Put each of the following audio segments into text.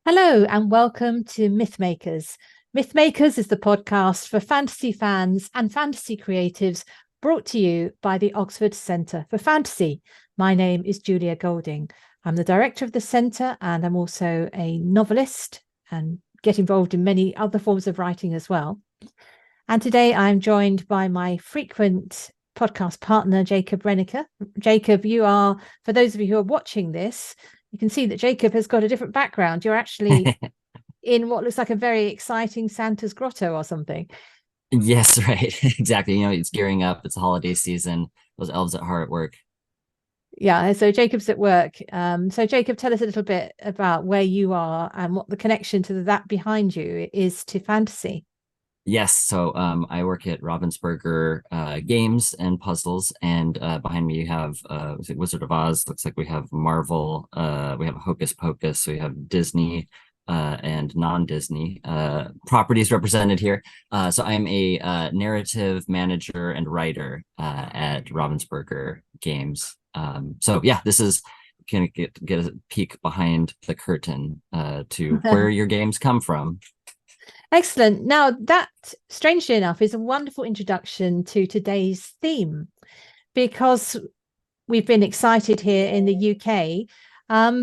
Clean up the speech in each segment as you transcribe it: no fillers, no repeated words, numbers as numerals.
Hello and welcome to Mythmakers. Mythmakers is the podcast for fantasy fans and fantasy creatives brought to you by the Oxford Centre for Fantasy. My name is Julia Golding. I'm the director of the centre and I'm also a novelist and get involved in many other forms of writing as well. And today I'm joined by my frequent podcast partner, Jacob Rennaker. Jacob, you are, for those of you who are watching this, you can see that Jacob has got a different background. You're actually in what looks like a very exciting Santa's grotto or something. Yes, right. Exactly. It's gearing up. It's the holiday season. Those elves are hard at work. Yeah, so Jacob's at work. So Jacob, tell us a little bit about where you are and what the connection to that behind you is to fantasy. Yes, so I work at Ravensburger Games and Puzzles, and behind me you have Wizard of Oz. Looks like we have Marvel, we have Hocus Pocus, we have Disney and non-Disney properties represented here. So I'm a narrative manager and writer at Ravensburger Games. So yeah, this is gonna get a peek behind the curtain to where your games come from. Excellent. Now, that, strangely enough, is a wonderful introduction to today's theme because we've been excited here in the UK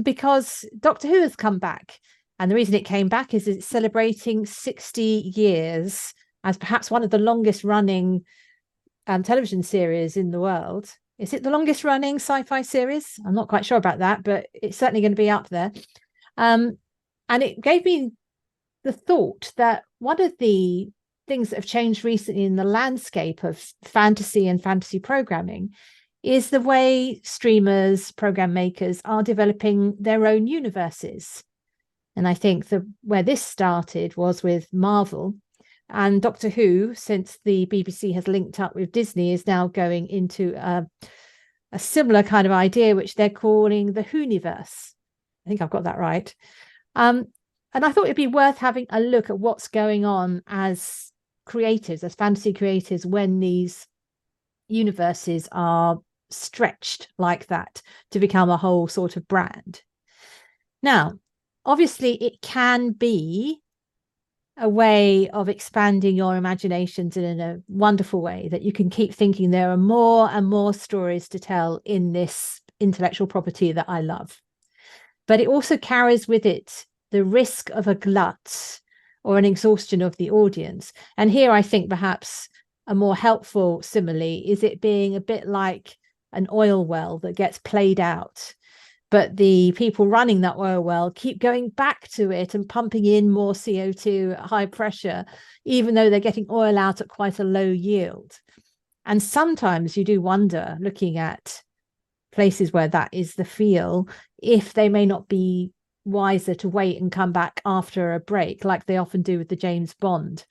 because Doctor Who has come back. And the reason it came back is it's celebrating 60 years as perhaps one of the longest running television series in the world. Is it the longest running sci-fi series? I'm not quite sure about that, but it's certainly going to be up there. And it gave me the thought that one of the things that have changed recently in the landscape of fantasy and fantasy programming is the way streamers, program makers are developing their own universes. And I think where this started was with Marvel, and Doctor Who, since the BBC has linked up with Disney, is now going into a similar kind of idea, which they're calling the Whoniverse. I think I've got that right. And I thought it'd be worth having a look at what's going on as creatives, as fantasy creators, when these universes are stretched like that to become a whole sort of brand. Now, obviously, it can be a way of expanding your imaginations in a wonderful way that you can keep thinking there are more and more stories to tell in this intellectual property that I love. But it also carries with it the risk of a glut or an exhaustion of the audience. And here I think perhaps a more helpful simile is it being a bit like an oil well that gets played out, but the people running that oil well keep going back to it and pumping in more CO2 at high pressure, even though they're getting oil out at quite a low yield. And sometimes you do wonder, looking at places where that is the feel, if they may not be wiser to wait and come back after a break, like they often do with the James Bond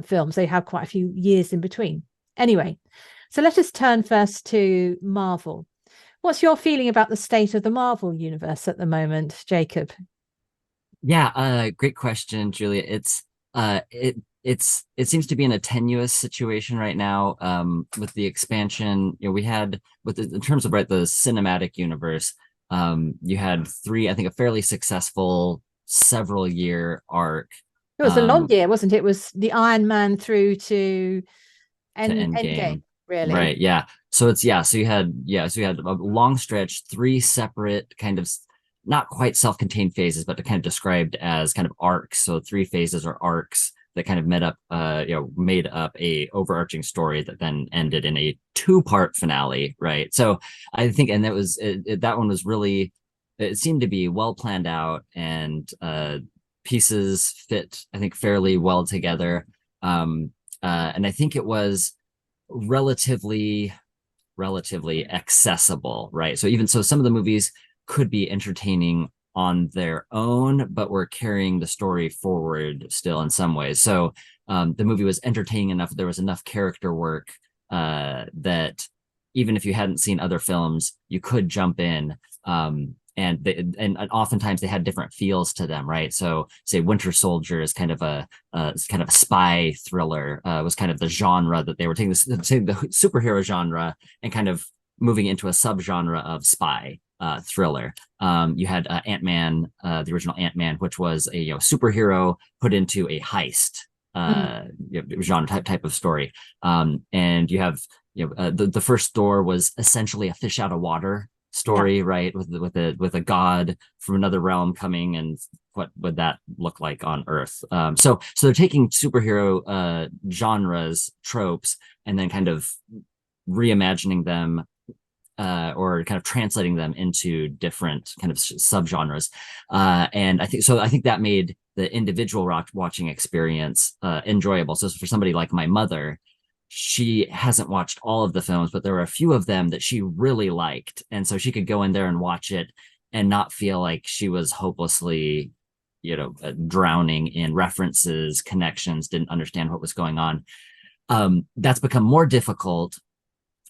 films. They have quite a few years in between. Anyway, so let us turn first to Marvel. What's your feeling about the state of the Marvel universe at the moment, Jacob? Yeah, great question, Julia. It seems to be in a tenuous situation right now with the expansion. We had in terms of the cinematic universe, you had three, I think, a fairly successful several year arc. It was a long year, wasn't it? It was the Iron Man through to to Endgame, Endgame. really. Right, yeah. So you had a long stretch, three separate kind of not quite self-contained phases, but kind of described as kind of arcs. So three phases or arcs that kind of made up a overarching story that then ended in a two-part finale, right? So I think, and that one was really, it seemed to be well planned out, and pieces fit, I think, fairly well together. And I think it was relatively accessible, right? So even so, some of the movies could be entertaining on their own, but we're carrying the story forward still in some ways. So the movie was entertaining enough. There was enough character work that even if you hadn't seen other films, you could jump in. And oftentimes they had different feels to them, right? So say Winter Soldier is kind of a spy thriller, was kind of the genre that they were taking the superhero genre and kind of moving into a subgenre of spy. thriller. You had Ant-Man, the original Ant-Man, which was a superhero put into a heist genre type of story. And you have the first Thor was essentially a fish out of water story, right? With a god from another realm coming, and what would that look like on Earth? So they're taking superhero genres, tropes, and then kind of reimagining them or kind of translating them into different kind of subgenres. And I think that made the individual watching experience enjoyable. So for somebody like my mother, she hasn't watched all of the films, but there were a few of them that she really liked. And so she could go in there and watch it and not feel like she was hopelessly, drowning in references, connections, didn't understand what was going on. That's become more difficult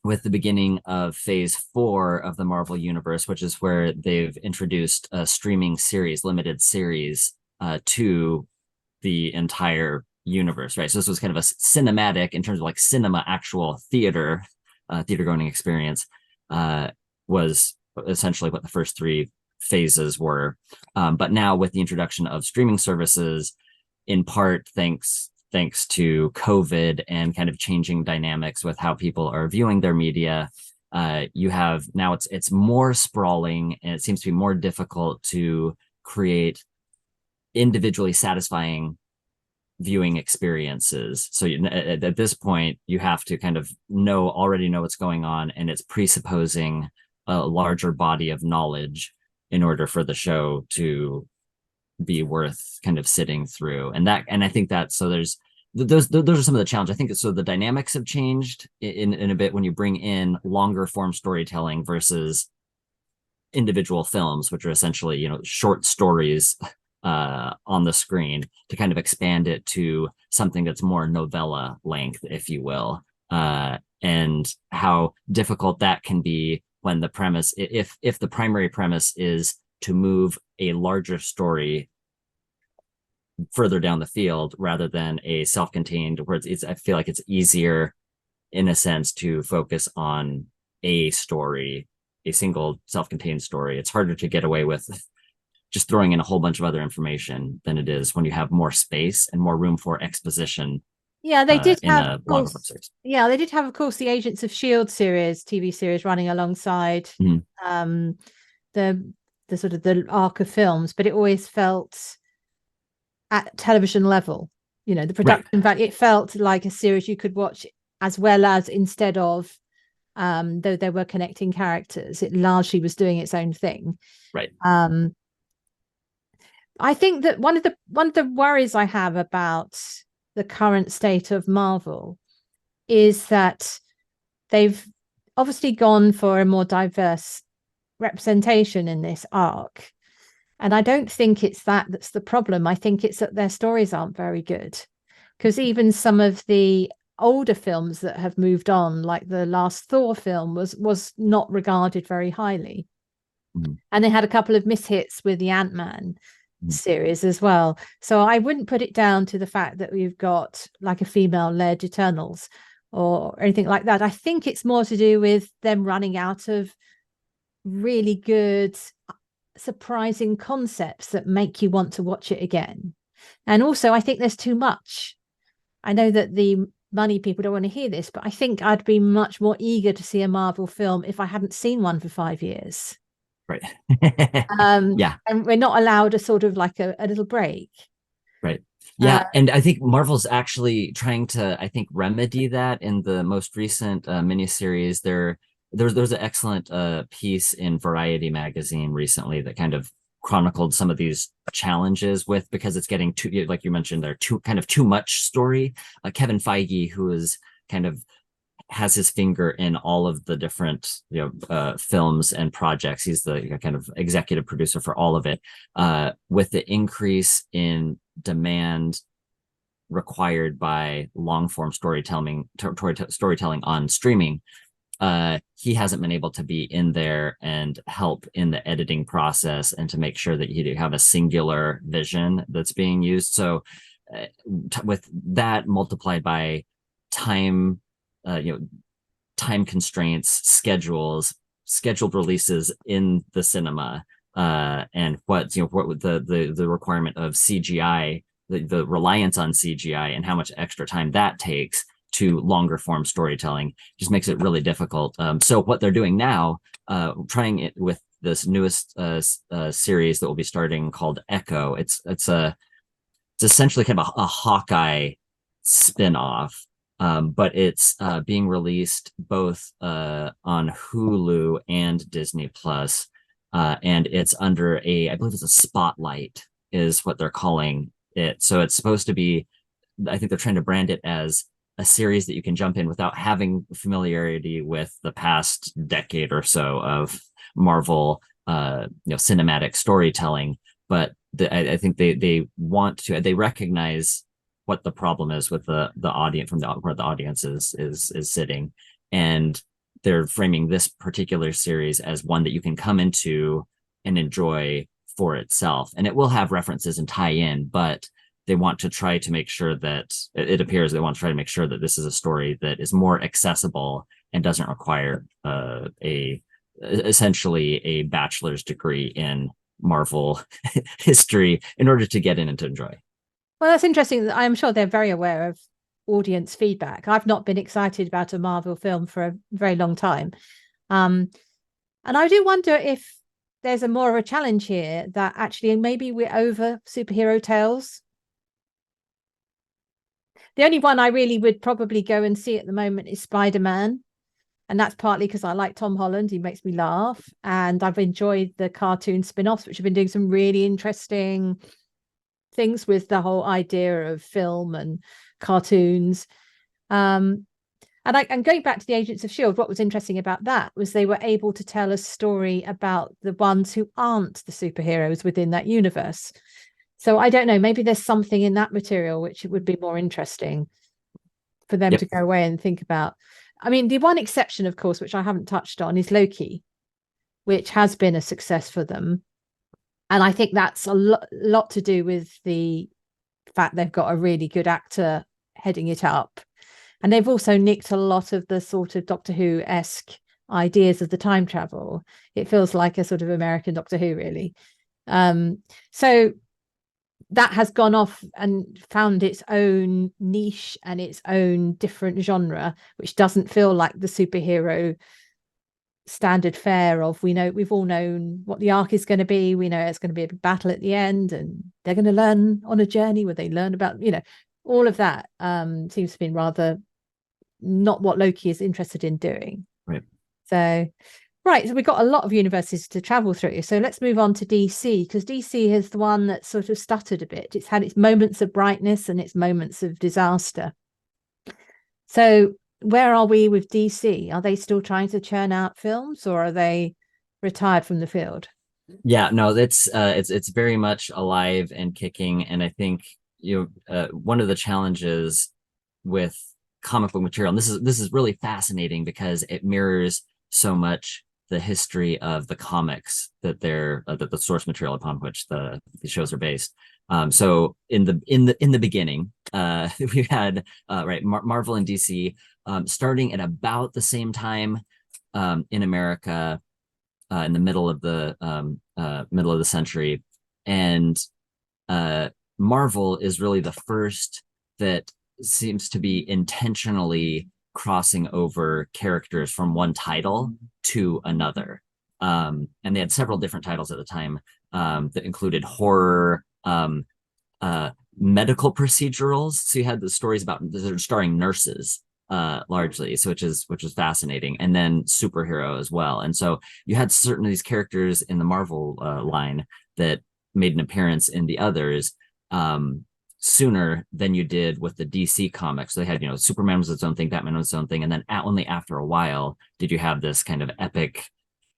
with the beginning of phase 4 of the Marvel Universe, which is where they've introduced a streaming series, limited series, to the entire universe, right? So this was kind of a cinematic, in terms of like cinema, actual theater going experience, was essentially what the first 3 phases were. But now with the introduction of streaming services, in part thanks to COVID and kind of changing dynamics with how people are viewing their media, you have now it's more sprawling, and it seems to be more difficult to create individually satisfying viewing experiences. So at this point, you have to kind of already know what's going on, and it's presupposing a larger body of knowledge in order for the show to be worth kind of sitting through. And I think that, so there's those are some of the challenges. I think so the dynamics have changed in a bit when you bring in longer form storytelling versus individual films, which are essentially short stories on the screen, to kind of expand it to something that's more novella length, if you will, and how difficult that can be when the premise, if the primary premise is to move a larger story further down the field rather than a self-contained, where I feel like it's easier in a sense to focus on a story, a single self-contained story. It's harder to get away with just throwing in a whole bunch of other information than it is when you have more space and more room for exposition. Yeah, they did in have, a of longer course, series. yeah, they did have, of course, the Agents of Shield TV series running alongside the sort of the arc of films, but it always felt at television level, the production value. It felt like a series you could watch, as well as, instead of though there were connecting characters, it largely was doing its own thing. Right. I think that one of the worries I have about the current state of Marvel is that they've obviously gone for a more diverse representation in this arc. And I don't think it's that's the problem. I think it's that their stories aren't very good. Because even some of the older films that have moved on, like the last Thor film, was not regarded very highly. And they had a couple of mishits with the Ant-Man series as well. So I wouldn't put it down to the fact that we've got like a female-led Eternals or anything like that. I think it's more to do with them running out of really good, surprising concepts that make you want to watch it again. And also, I think there's too much. I know that the money people don't want to hear this, but I think I'd be much more eager to see a Marvel film if I hadn't seen one for 5 years. Right. Yeah. And we're not allowed a sort of like a little break. Right. Yeah. And I think Marvel's actually trying to, I think, remedy that in the most recent miniseries. There's an excellent piece in Variety magazine recently that kind of chronicled some of these challenges because it's getting too, like you mentioned, they're too much story. Kevin Feige, who is kind of has his finger in all of the different films and projects. He's the kind of executive producer for all of it. With the increase in demand required by long form storytelling on streaming, he hasn't been able to be in there and help in the editing process and to make sure that you have a singular vision that's being used. So with that multiplied by time constraints, schedules, scheduled releases in the cinema, and what the requirement of CGI, the reliance on CGI, and how much extra time that takes to longer form storytelling just makes it really difficult. So what they're doing now, trying it with this newest series that will be starting called Echo. It's essentially kind of a Hawkeye spinoff, but it's being released both on Hulu and Disney Plus, and it's under I believe it's a Spotlight is what they're calling it. So it's supposed to be, I think they're trying to brand it as a series that you can jump in without having familiarity with the past decade or so of Marvel, cinematic storytelling. But I think they want to, they recognize what the problem is with the audience, from where the audience is sitting, and they're framing this particular series as one that you can come into and enjoy for itself. And it will have references and tie in, but they want to try to make sure that it appears they want to try to make sure that this is a story that is more accessible and doesn't require essentially a bachelor's degree in Marvel history in order to get in and to enjoy. Well, that's interesting. I'm sure they're very aware of audience feedback. I've not been excited about a Marvel film for a very long time. And I do wonder if there's more of a challenge here, that actually maybe we're over superhero tales. The only one I really would probably go and see at the moment is Spider-Man. And that's partly because I like Tom Holland. He makes me laugh. And I've enjoyed the cartoon spin-offs, which have been doing some really interesting things with the whole idea of film and cartoons. And going back to the Agents of S.H.I.E.L.D., what was interesting about that was they were able to tell a story about the ones who aren't the superheroes within that universe. So I don't know, maybe there's something in that material which it would be more interesting for them to go away and think about. I mean, the one exception, of course, which I haven't touched on, is Loki, which has been a success for them. And I think that's a lot to do with the fact they've got a really good actor heading it up. And they've also nicked a lot of the sort of Doctor Who-esque ideas of the time travel. It feels like a sort of American Doctor Who, really. So that has gone off and found its own niche and its own different genre, which doesn't feel like the superhero standard fare of, we've all known what the arc is going to be. We know it's going to be a big battle at the end, and they're going to learn on a journey where they learn about, all of that seems to have been rather not what Loki is interested in doing. Right. So we've got a lot of universes to travel through. So let's move on to DC, because DC is the one that sort of stuttered a bit. It's had its moments of brightness and its moments of disaster. So where are we with DC? Are they still trying to churn out films, or are they retired from the field? Yeah, no, it's very much alive and kicking. And I think one of the challenges with comic book material, and this is really fascinating because it mirrors so much the history of the comics that they're the source material upon which the shows are based. So in the beginning, we had Marvel and DC starting at about the same time in America, in the middle of the century, and Marvel is really the first that seems to be intentionally crossing over characters from one title to another. And they had several different titles at the time that included horror, medical procedurals. So you had the stories about starring nurses largely, so which is fascinating, and then superhero as well. And so you had certain of these characters in the Marvel line that made an appearance in the others sooner than you did with the DC comics. So they had, Superman was its own thing, Batman was its own thing, and then only after a while did you have this kind of epic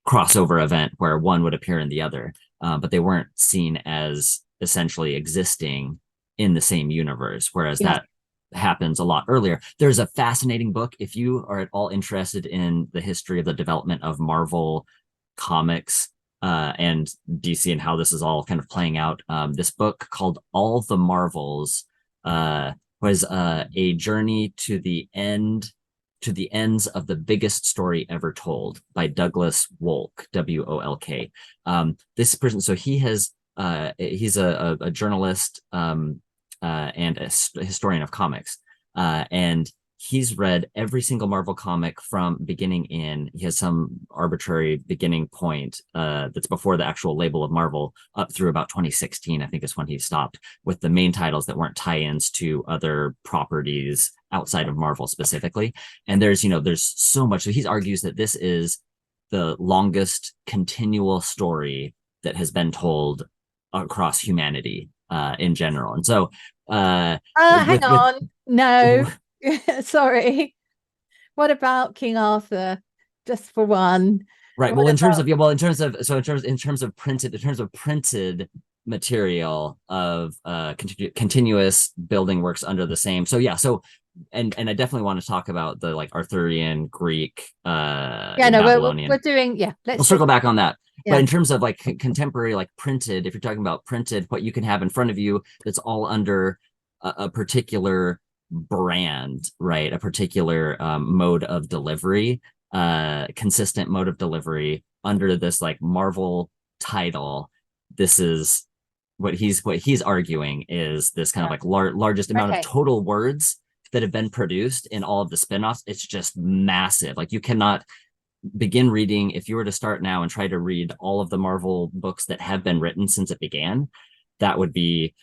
crossover event where one would appear in the other, but they weren't seen as essentially existing in the same universe, whereas that happens a lot earlier. There's a fascinating book, if you are at all interested in the history of the development of Marvel comics and DC and how this is all kind of playing out. This book called All the Marvels was a journey to the end, to the ends of the biggest story ever told by Douglas Volk, Wolk. This person, so he's a journalist and a historian of comics, and he's read every single Marvel comic from beginning in. He has some arbitrary beginning point that's before the actual label of Marvel, up through about 2016, I think is when he stopped, with the main titles that weren't tie-ins to other properties outside of Marvel specifically. And there's so much. So he argues that this is the longest continual story that has been told across humanity in general. And so hang on. No. Sorry. What about King Arthur? Just for one. Right. Well, in terms of printed material of continuous building works under the same. So yeah. So and I definitely want to talk about the like Arthurian, Greek, Babylonian. We're doing We'll circle back on that. Yeah. But in terms of like contemporary, like printed, if you're talking about printed, what you can have in front of you that's all under a particular brand, right? A particular mode of delivery, consistent mode of delivery under this like Marvel title. This is what he's arguing is this kind of like largest amount of total words that have been produced in all of the spinoffs. It's just massive. Like you cannot begin reading, if you were to start now and try to read all of the Marvel books that have been written since it began, that would be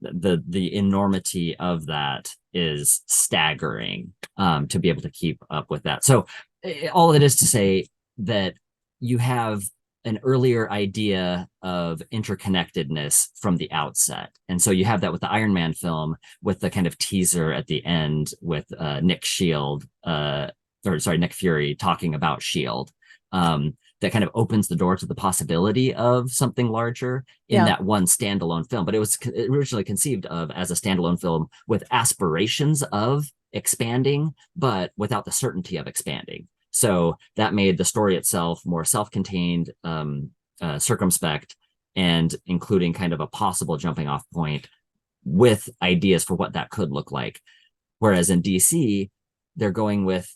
the enormity of that is staggering to be able to keep up with that. So all of it is to say that you have an earlier idea of interconnectedness from the outset. And so you have that with the Iron Man film, with the kind of teaser at the end with Nick Fury talking about S.H.I.E.L.D. That kind of opens the door to the possibility of something larger in that one standalone film. But it was originally conceived of as a standalone film with aspirations of expanding, but without the certainty of expanding. So that made the story itself more self-contained, circumspect, and including kind of a possible jumping off point with ideas for what that could look like. Whereas in DC, they're going with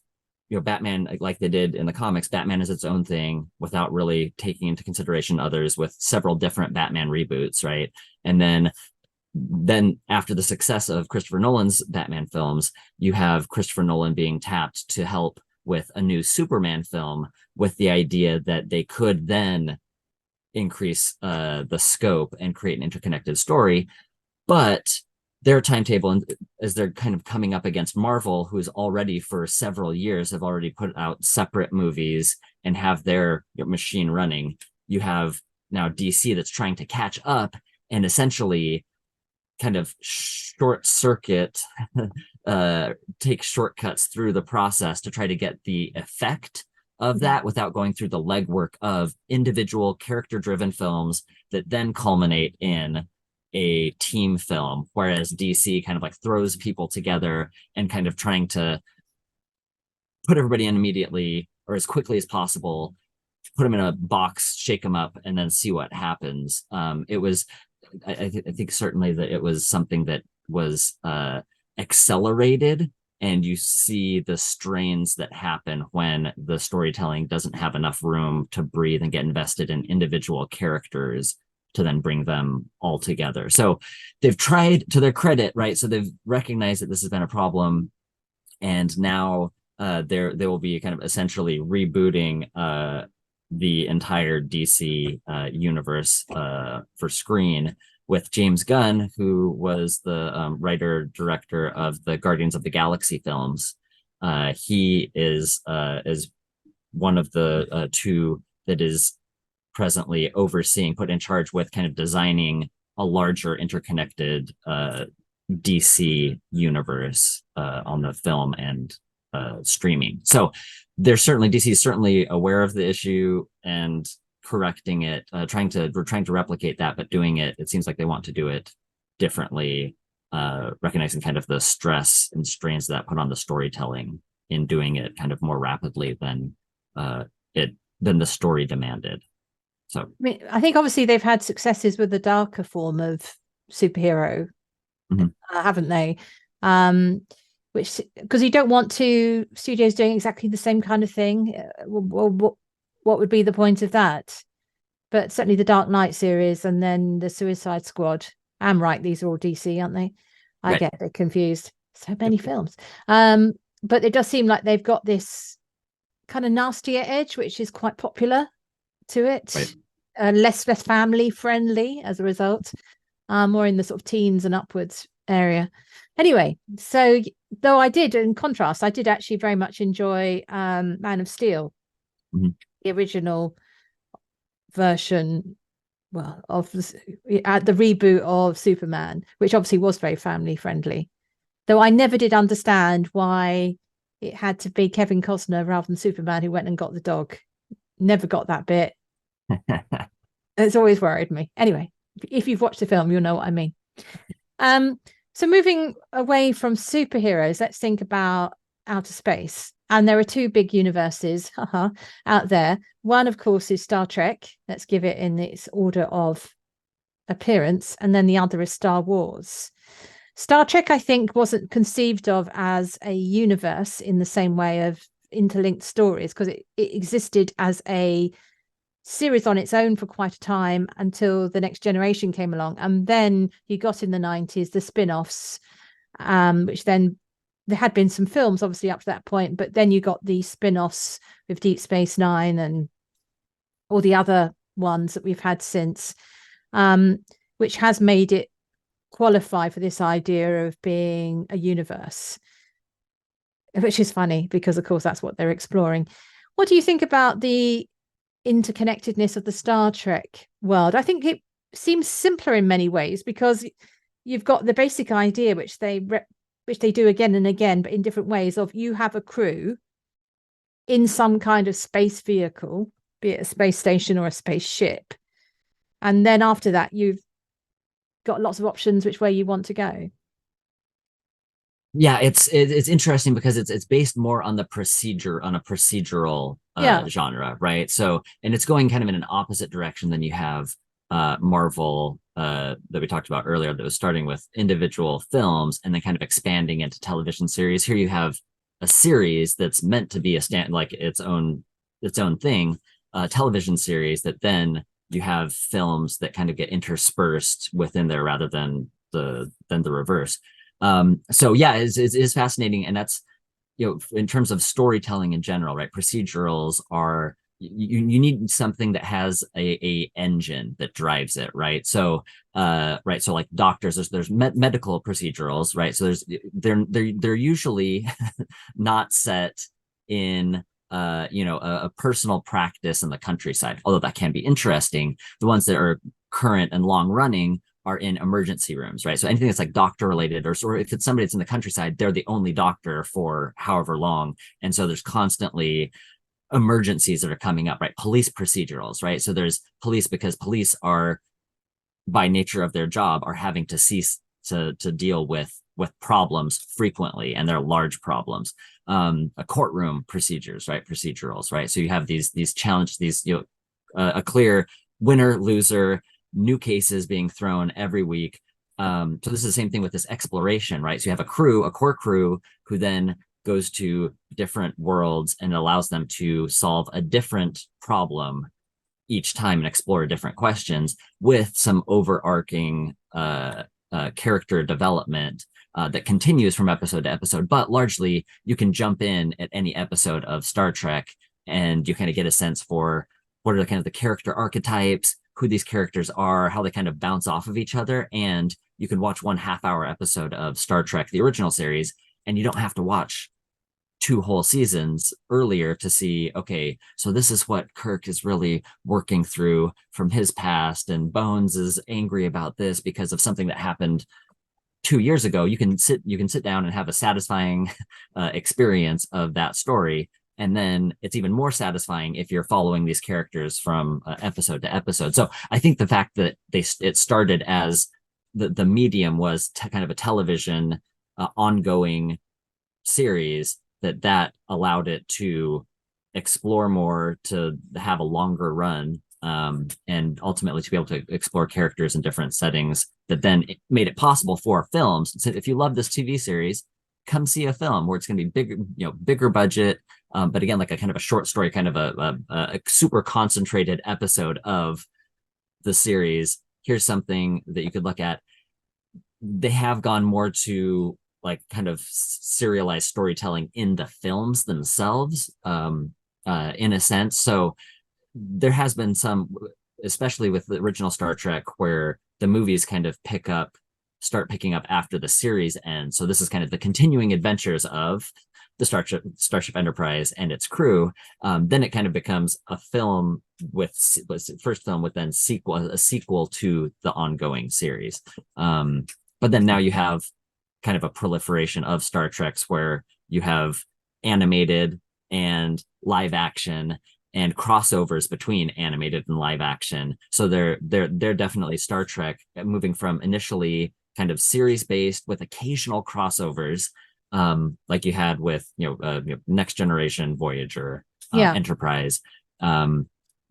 Batman, like they did in the comics. Batman is its own thing without really taking into consideration others, with several different Batman reboots, right? And then after the success of Christopher Nolan's Batman films, you have Christopher Nolan being tapped to help with a new Superman film, with the idea that they could then increase the scope and create an interconnected story. But their timetable, as they're kind of coming up against Marvel, who's already for several years have already put out separate movies and have their machine running, you have now DC that's trying to catch up and essentially kind of short circuit, take shortcuts through the process to try to get the effect of that without going through the legwork of individual character-driven films that then culminate in a team film, whereas DC kind of like throws people together and kind of trying to put everybody in immediately or as quickly as possible, put them in a box, shake them up, and then see what happens. It was, I think certainly that it was something that was accelerated, and you see the strains that happen when the storytelling doesn't have enough room to breathe and get invested in individual characters to then bring them all together. So they've tried, to their credit, right? So they've recognized that this has been a problem, and now they will be kind of essentially rebooting the entire DC universe for screen with James Gunn, who was the writer-director of the Guardians of the Galaxy films. He is one of the two that is presently overseeing, put in charge with kind of designing a larger interconnected DC universe on the film and streaming. So DC is certainly aware of the issue and correcting it, we're trying to replicate that, but doing it, it seems like they want to do it differently, recognizing kind of the stress and strains that put on the storytelling in doing it kind of more rapidly than the story demanded. So I think obviously they've had successes with the darker form of superhero, haven't they? which because you don't want two studios doing exactly the same kind of thing. What would be the point of that? But certainly the Dark Knight series and then the Suicide Squad. I'm right, these are all DC, aren't they? I Right. get a bit confused. So many films. But it does seem like they've got this kind of nastier edge, which is quite popular to it. Right. Less family friendly as a result. More in the sort of teens and upwards area. Anyway, so though I did, in contrast, I did actually very much enjoy Man of Steel, the original version, well, of the reboot of Superman, which obviously was very family friendly. Though I never did understand why it had to be Kevin Costner rather than Superman who went and got the dog. Never got that bit. It's always worried me. Anyway, if you've watched the film, you'll know what I mean. So moving away from superheroes, let's think about outer space. And there are two big universes out there. One, of course, is Star Trek. Let's give it in its order of appearance. And then the other is Star Wars. Star Trek, I think, wasn't conceived of as a universe in the same way of interlinked stories, because it existed as a series on its own for quite a time until the Next Generation came along. And then you got in the 90s the spin-offs, which then there had been some films obviously up to that point, but then you got the spin-offs with Deep Space Nine and all the other ones that we've had since, which has made it qualify for this idea of being a universe, which is funny because of course that's what they're exploring. What do you think about the interconnectedness of the Star Trek world? I think it seems simpler in many ways because you've got the basic idea which they do again and again, but in different ways, of you have a crew in some kind of space vehicle, be it a space station or a spaceship, and then after that you've got lots of options which way you want to go. Yeah, it's interesting because it's based more on a procedural genre, right? So, and it's going kind of in an opposite direction than you have Marvel that we talked about earlier, that was starting with individual films and then kind of expanding into television series. Here you have a series that's meant to be like its own thing, a television series that then you have films that kind of get interspersed within there rather than the reverse. So yeah, it is fascinating, and that's, you know, in terms of storytelling in general, right? Procedurals are, you need something that has a engine that drives it, right? So right, so like doctors, there's medical procedurals, right? So they're usually not set in a personal practice in the countryside, although that can be interesting. The ones that are current and long running are in emergency rooms, right? So anything that's like doctor related, or if it's somebody that's in the countryside, they're the only doctor for however long. And so there's constantly emergencies that are coming up, right? Police procedurals, right? So there's police because police are, by nature of their job, are having to cease to deal with problems frequently, and they're large problems. A courtroom procedures, right? Procedurals, right? So you have these challenges, these, a clear winner, loser, new cases being thrown every week. So this is the same thing with this exploration, right? So you have a core crew who then goes to different worlds and allows them to solve a different problem each time and explore different questions with some overarching character development that continues from episode to episode. But largely, you can jump in at any episode of Star Trek and you kind of get a sense for what are the kind of the character archetypes, who these characters are, how they kind of bounce off of each other. And you can watch 1.5 hour episode of Star Trek, the original series, and you don't have to watch 2 whole seasons earlier to see, okay, so this is what Kirk is really working through from his past, and Bones is angry about this because of something that happened 2 years ago. You can sit down and have a satisfying experience of that story. And then it's even more satisfying if you're following these characters from episode to episode. So I think the fact that it started as the medium was kind of a television ongoing series, that allowed it to explore more, to have a longer run, and ultimately to be able to explore characters in different settings, that then made it possible for films. So if you love this TV series, come see a film where it's going to be bigger, bigger budget. But again, like a kind of a short story, kind of a super concentrated episode of the series. Here's something that you could look at. They have gone more to like kind of serialized storytelling in the films themselves, in a sense. So there has been some, especially with the original Star Trek, where the movies kind of start picking up after the series ends. So this is kind of the continuing adventures of the Starship Enterprise and its crew. Then it kind of becomes a film first film with then a sequel to the ongoing series. But then now you have kind of a proliferation of Star Treks where you have animated and live action and crossovers between animated and live action. So they're definitely Star Trek moving from initially kind of series based with occasional crossovers, like you had with Next Generation, Voyager, Enterprise.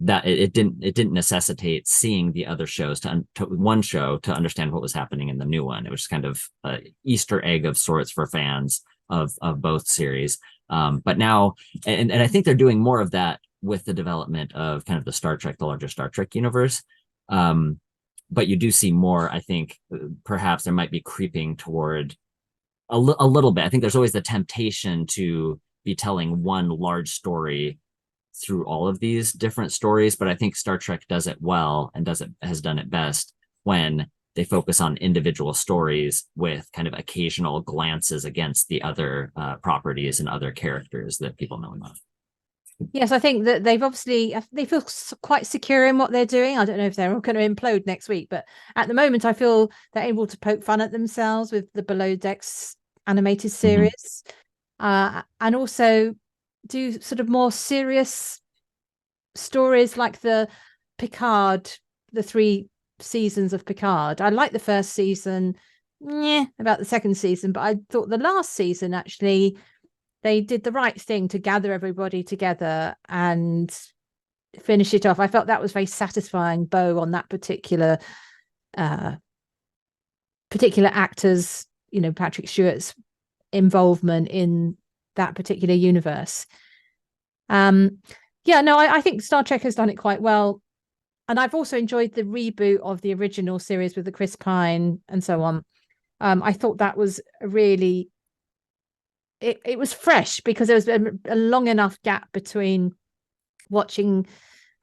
That it didn't necessitate seeing the other shows to one show to understand what was happening in the new one. It was kind of an Easter egg of sorts for fans of both series. But now, and I think they're doing more of that with the development of kind of the larger Star Trek universe. But you do see more, I think, perhaps there might be creeping toward a little bit. I think there's always the temptation to be telling one large story through all of these different stories, but I think Star Trek does it well and has done it best when they focus on individual stories with kind of occasional glances against the other properties and other characters that people know about. Yes, I think that they feel quite secure in what they're doing. I don't know if they're all going to implode next week, but at the moment I feel they're able to poke fun at themselves with the Below Decks animated series, and also do sort of more serious stories like the Picard, the 3 seasons of Picard. I like the first season, about the second season, but I thought the last season actually they did the right thing to gather everybody together and finish it off. I felt that was very satisfying bow on that particular actor's, Patrick Stewart's involvement in that particular universe. I think Star Trek has done it quite well. And I've also enjoyed the reboot of the original series with the Chris Pine and so on. I thought that was really, it was fresh because there was a long enough gap between watching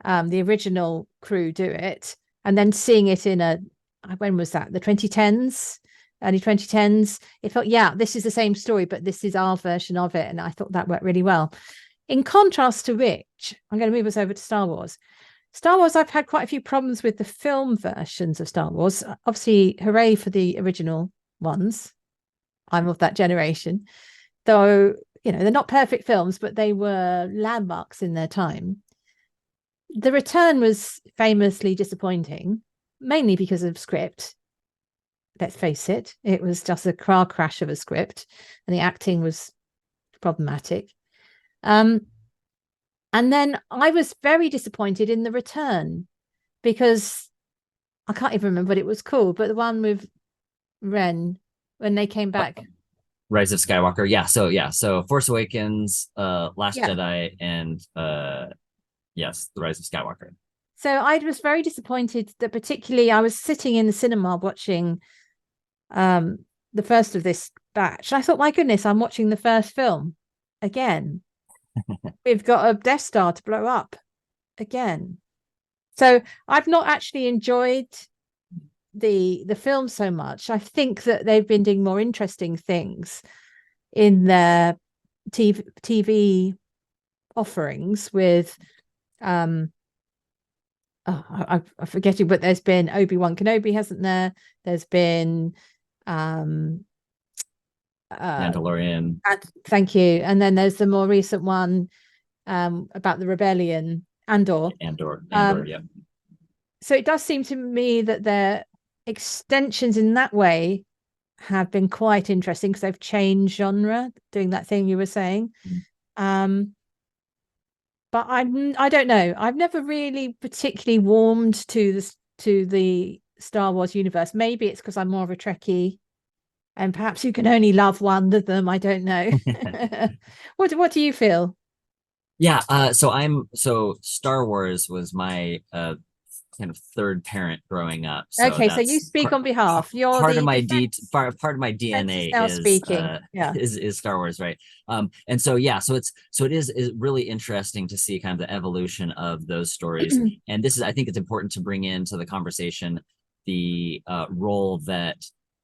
the original crew do it and then seeing it in when was that? The 2010s, early 2010s. It felt, this is the same story, but this is our version of it. And I thought that worked really well. In contrast to which, I'm going to move us over to Star Wars. Star Wars, I've had quite a few problems with the film versions of Star Wars. Obviously, hooray for the original ones. I'm of that generation. Though, they're not perfect films, but they were landmarks in their time. The Return was famously disappointing, mainly because of script. Let's face it, it was just a car crash of a script, and the acting was problematic. And then I was very disappointed in The Return because I can't even remember what it was called, but the one with Ren when they came back. Rise of Skywalker. So Force Awakens, Last Jedi, and yes, The Rise of Skywalker. So I was very disappointed that particularly I was sitting in the cinema watching the first of this batch. I thought, my goodness, I'm watching the first film again. We've got a Death Star to blow up again. So I've not actually enjoyed the film so much. I think that they've been doing more interesting things in their TV offerings with I'm forgetting, but there's been Obi-Wan Kenobi, hasn't there? There's been Mandalorian. Thank you. And then there's the more recent one about the rebellion, Andor. Yeah. So it does seem to me that their extensions in that way have been quite interesting because they've changed genre, doing that thing you were saying. But I don't know. I've never really particularly warmed to the Star Wars universe. Maybe it's because I'm more of a Trekkie and perhaps you can only love one of them. I don't know. What do you feel? Yeah, so Star Wars was my kind of third parent growing up. So Okay, so you that's speak on behalf. You're part of the my defense. part of my Defense is DNA now speaking. Yeah. is Star Wars, right? And so yeah, so it is really interesting to see kind of the evolution of those stories. And this is, I think it's important to bring into the conversation the role that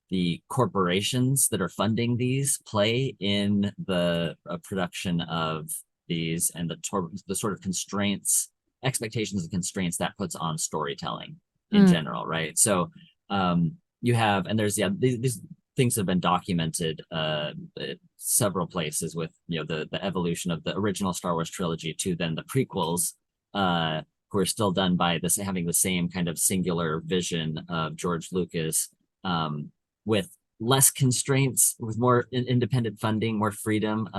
the corporations that are funding these play in the production of these, and the sort of constraints, expectations and constraints that puts on storytelling in general, right? So you have, and there's these things have been documented at several places with the evolution of the original Star Wars trilogy to then the prequels, who are still done by this, having the same kind of singular vision of George Lucas, with less constraints, with more independent funding, more freedom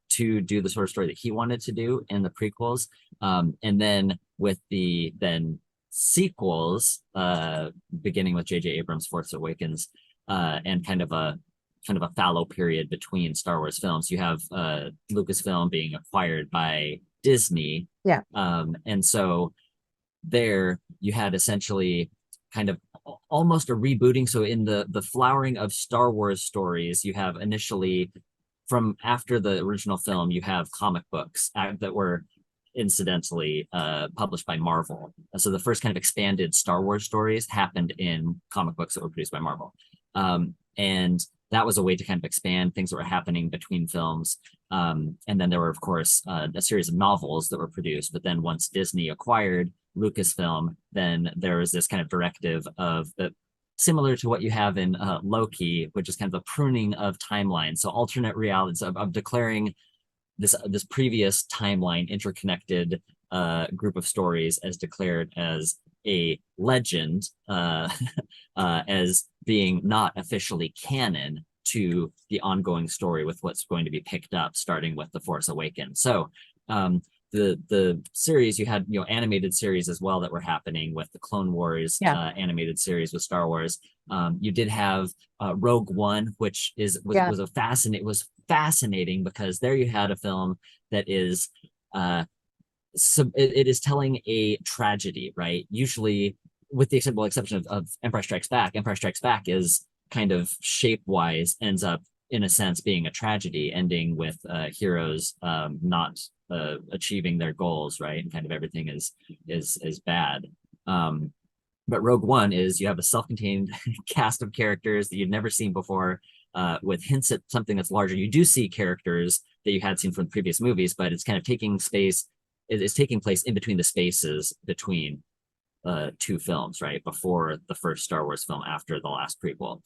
to do the sort of story that he wanted to do in the prequels. And then with the sequels, beginning with J.J. Abrams' Force Awakens, and kind of a fallow period between Star Wars films. You have Lucasfilm being acquired by Disney. Yeah. And so there you had essentially kind of almost a rebooting. So in the flowering of Star Wars stories, you have initially, from after the original film, you have comic books that were incidentally published by Marvel. So the first kind of expanded Star Wars stories happened in comic books that were produced by Marvel. And that was a way to kind of expand things that were happening between films. And then there were, of course, a series of novels that were produced. But then once Disney acquired Lucasfilm, then there was this kind of directive of the, similar to what you have in Loki, which is kind of a pruning of timelines. So alternate realities of declaring this previous timeline interconnected group of stories as declared as a legend, as being not officially canon to the ongoing story with what's going to be picked up starting with The Force Awakens. So the series, you had animated series as well that were happening with the Clone Wars animated series with Star Wars. You did have Rogue One, which was fascinating because there you had a film that is it is telling a tragedy, right? Usually, with the exception of Empire Strikes Back. Empire Strikes Back is kind of shape-wise ends up in a sense being a tragedy, ending with heroes not achieving their goals, right? And kind of everything is bad. But Rogue One is, you have a self-contained cast of characters that you've never seen before, with hints at something that's larger. You do see characters that you had seen from previous movies, but it's kind of taking place in between the spaces between two films, right? Before the first Star Wars film, after the last prequel.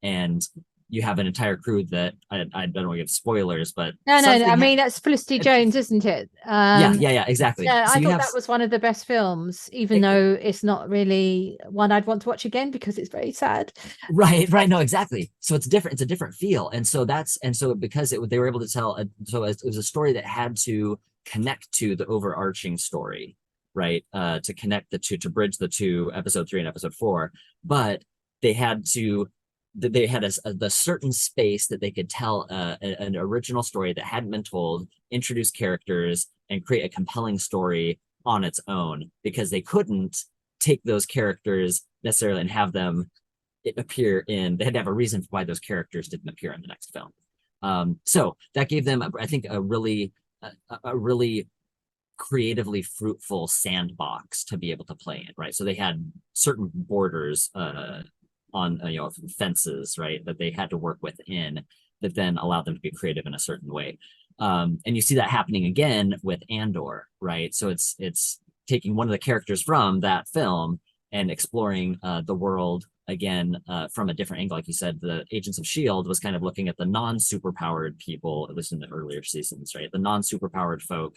And you have an entire crew that I don't want to give spoilers, but no. I mean, that's Felicity Jones, isn't it? Yeah, exactly. Yeah, so I thought that was one of the best films, even though it's not really one I'd want to watch again because it's very sad. Right. No, exactly. So it's different. It's a different feel, and so because they were able to tell. So it was a story that had to connect to the overarching story, right? To connect the two, to bridge the two, episode 3 and episode 4, but they had the certain space that they could tell an original story that hadn't been told, introduce characters, and create a compelling story on its own, because they couldn't take those characters necessarily and have them appear in. They had to have a reason for why those characters didn't appear in the next film. So that gave them, I think, a really creatively fruitful sandbox to be able to play in, right? So they had certain borders on fences, right, that they had to work within, that then allowed them to be creative in a certain way. And you see that happening again with Andor, right? So it's taking one of the characters from that film and exploring the world again from a different angle. Like you said, the Agents of S.H.I.E.L.D. was kind of looking at the non-superpowered people, at least in the earlier seasons, right? The non-superpowered folk.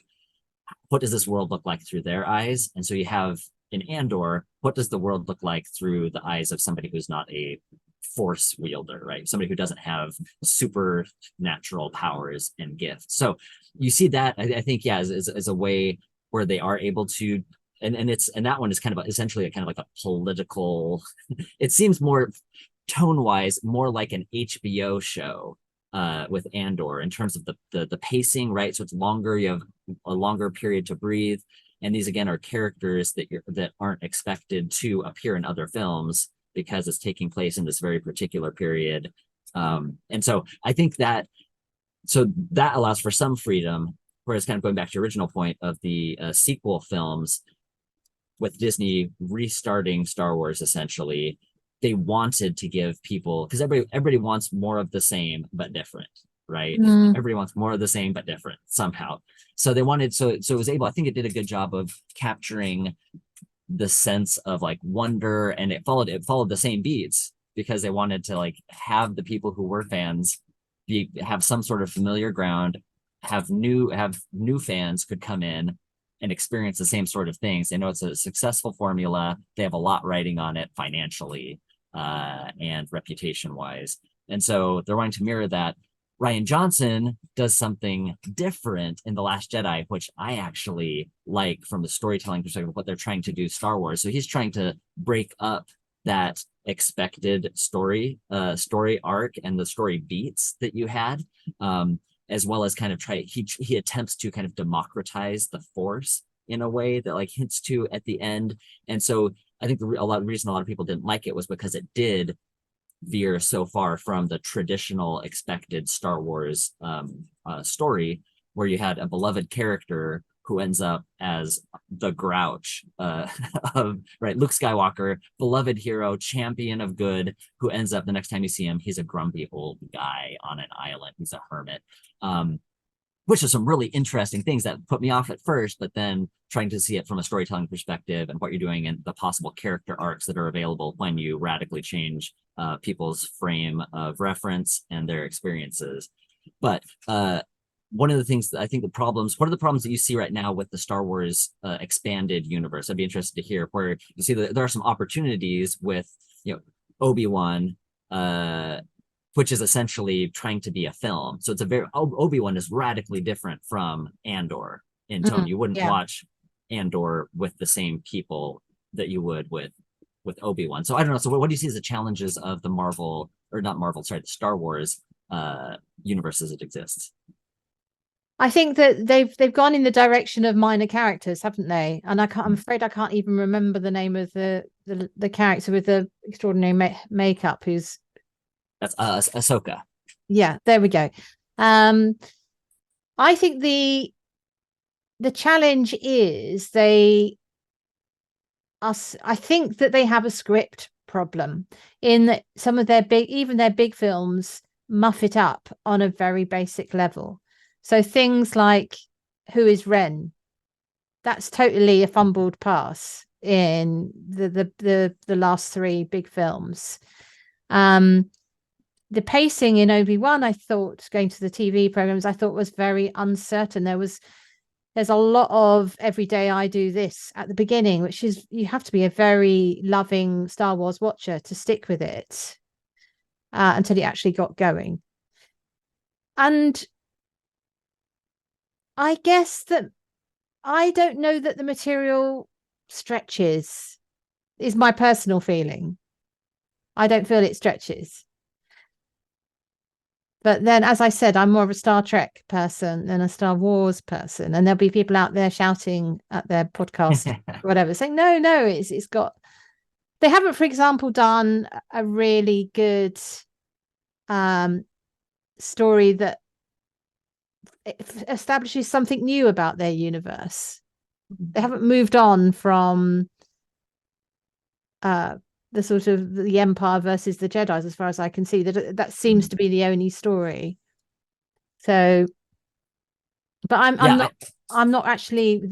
What does this world look like through their eyes? And so you have in Andor, what does the world look like through the eyes of somebody who's not a force wielder, right? Somebody who doesn't have supernatural powers and gifts. So you see that, I think, as a way where they are able to, and that one is kind of essentially a kind of like a political, it seems more tone-wise more like an HBO show with Andor in terms of the pacing, right? So it's longer, you have a longer period to breathe. And these again are characters that aren't expected to appear in other films because it's taking place in this very particular period. And so I think that allows for some freedom, whereas kind of going back to your original point of the sequel films with Disney restarting Star Wars, essentially, they wanted to give people, because everybody wants more of the same but different, right? Everybody wants more of the same but different somehow. So they wanted, so it was able, I think it did a good job of capturing the sense of like wonder, and it followed the same beats because they wanted to like have the people who were fans have some sort of familiar ground, have new fans could come in and experience the same sort of things. They know it's a successful formula. They have a lot riding on it financially and reputation wise. And so they're wanting to mirror that. Rian Johnson does something different in The Last Jedi, which I actually like from the storytelling perspective of what they're trying to do Star Wars. So he's trying to break up that expected story arc and the story beats that you had, as well as kind of he attempts to kind of democratize the Force in a way that like hints to at the end. And so I think the reason a lot of people didn't like it was because it did veer so far from the traditional expected Star Wars story, where you had a beloved character who ends up as the grouch of Luke Skywalker, beloved hero, champion of good, who ends up the next time you see him, he's a grumpy old guy on an island. He's a hermit. Which is some really interesting things that put me off at first, but then trying to see it from a storytelling perspective and what you're doing and the possible character arcs that are available when you radically change people's frame of reference and their experiences. But one of the things that I think what are the problems that you see right now with the Star Wars expanded universe? I'd be interested to hear where you see that there are some opportunities with, Obi-Wan, which is essentially trying to be a film. So it's Obi-Wan is radically different from Andor in tone. You wouldn't watch Andor with the same people that you would with Obi-Wan. So I don't know. So what do you see as the challenges of the Star Wars universe as it exists? I think that they've gone in the direction of minor characters, haven't they? And I'm afraid I can't even remember the name of the character with the extraordinary makeup who's. That's Ahsoka. Yeah, there we go. I think the challenge is I think that they have a script problem in that some of their big films muff it up on a very basic level. So things like Who is Ren? That's totally a fumbled pass in the last three big films. The pacing in Obi-Wan, I thought, going to the TV programs, I thought was very uncertain. There's a lot of every day I do this at the beginning, which is, you have to be a very loving Star Wars watcher to stick with it until it actually got going. And I guess that I don't know that the material stretches, is my personal feeling. I don't feel it stretches. But then, as I said, I'm more of a Star Trek person than a Star Wars person. And there'll be people out there shouting at their podcast, or whatever, saying, no, it's got... They haven't, for example, done a really good story that establishes something new about their universe. They haven't moved on from the sort of the Empire versus the Jedis, as far as I can see. That seems to be the only story. So, but I'm not actually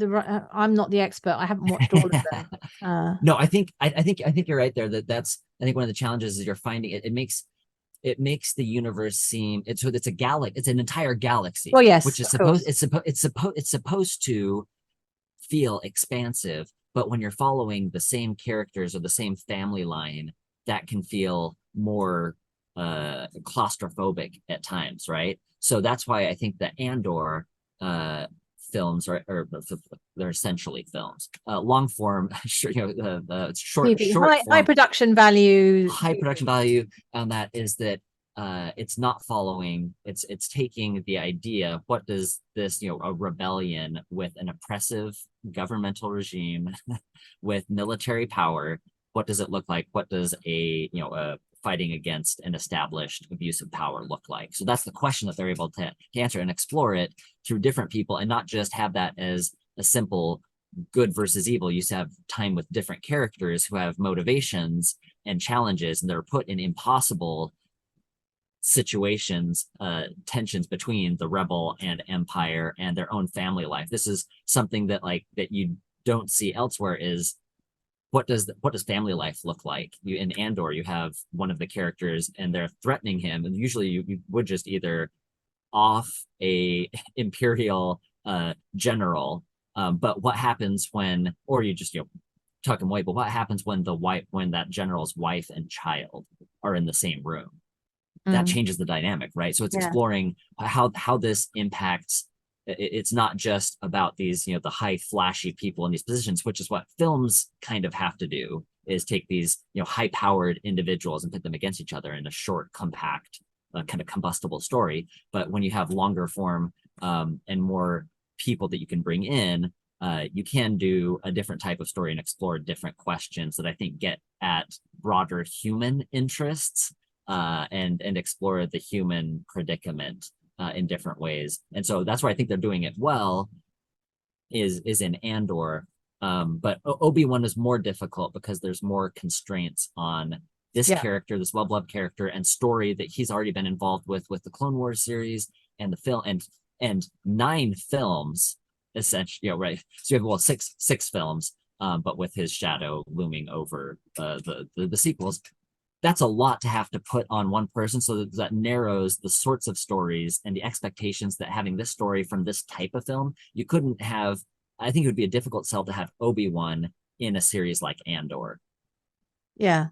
I'm not the expert. I haven't watched all of them. No, I think you're right there. That's I think one of the challenges is you're finding it makes the universe seem it's a galaxy. It's an entire galaxy. Well, yes, which is supposed to feel expansive, but when you're following the same characters or the same family line, that can feel more claustrophobic at times, right? So that's why I think that Andor films, or they're essentially films. Long form, short high form, production value. high production value on that is that it's not following, it's taking the idea, what does this, a rebellion with an oppressive governmental regime with military power, what does it look like? What does a fighting against an established abuse of power look like? So that's the question that they're able to answer and explore it through different people, and not just have that as a simple good versus evil. You have time with different characters who have motivations and challenges, and they're put in impossible situations, tensions between the rebel and empire and their own family life. This is something that you don't see elsewhere, is what does family life look like? In Andor, you have one of the characters and they're threatening him, and usually you would just either off a imperial general, but what happens when, or you just tuck him away, but what happens when that general's wife and child are in the same room? That changes the dynamic, right? So it's exploring how this impacts. It's not just about these, the high flashy people in these positions, which is what films kind of have to do, is take these, high powered individuals and put them against each other in a short, compact, kind of combustible story. But when you have longer form and more people that you can bring in, you can do a different type of story and explore different questions that I think get at broader human interests, and explore the human predicament in different ways. And so that's where I think they're doing it well, is in Andor. But Obi-Wan is more difficult because there's more constraints on this character, this well-beloved character, and story that he's already been involved with the Clone Wars series and the film, and 9 films essentially, right? So you have six films, but with his shadow looming over the sequels. That's a lot to have to put on one person, so that narrows the sorts of stories and the expectations that having this story from this type of film, you couldn't have. I think it would be a difficult sell to have Obi-Wan in a series like Andor. Yeah.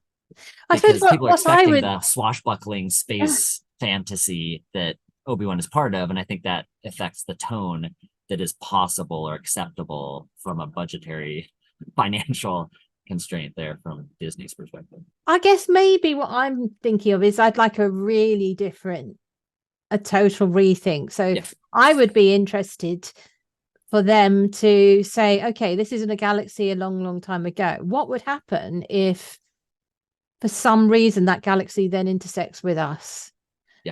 Because people are expecting the swashbuckling space fantasy that Obi-Wan is part of, and I think that affects the tone that is possible or acceptable from a budgetary, financial constraint there from Disney's perspective. I guess maybe what I'm thinking of is I'd like a really different, a total rethink. So I would be interested for them to say, okay, this is in a galaxy a long, long time ago. What would happen if for some reason that galaxy then intersects with us?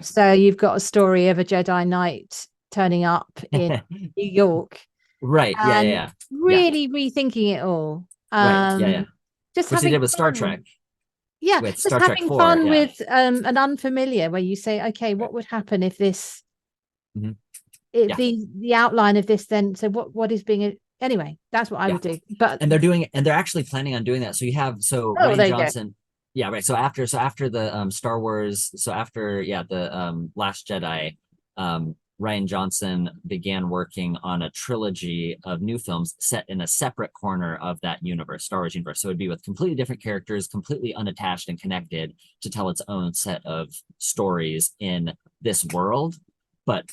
So you've got a story of a Jedi Knight turning up in New York. Right. Yeah. Really rethinking it all. Right. Just which having they did with Star Trek. Yeah, with just Star having Trek 4, fun with an unfamiliar, where you say, okay, what would happen if this, the outline of this then, so what is being, anyway, that's what I would do. But and they're actually planning on doing that. So you have Rian Johnson. Yeah, right. So after the Star Wars, so after the Last Jedi, Rian Johnson began working on a trilogy of new films set in a separate corner of that universe, Star Wars universe. So it'd be with completely different characters, completely unattached and connected, to tell its own set of stories in this world, but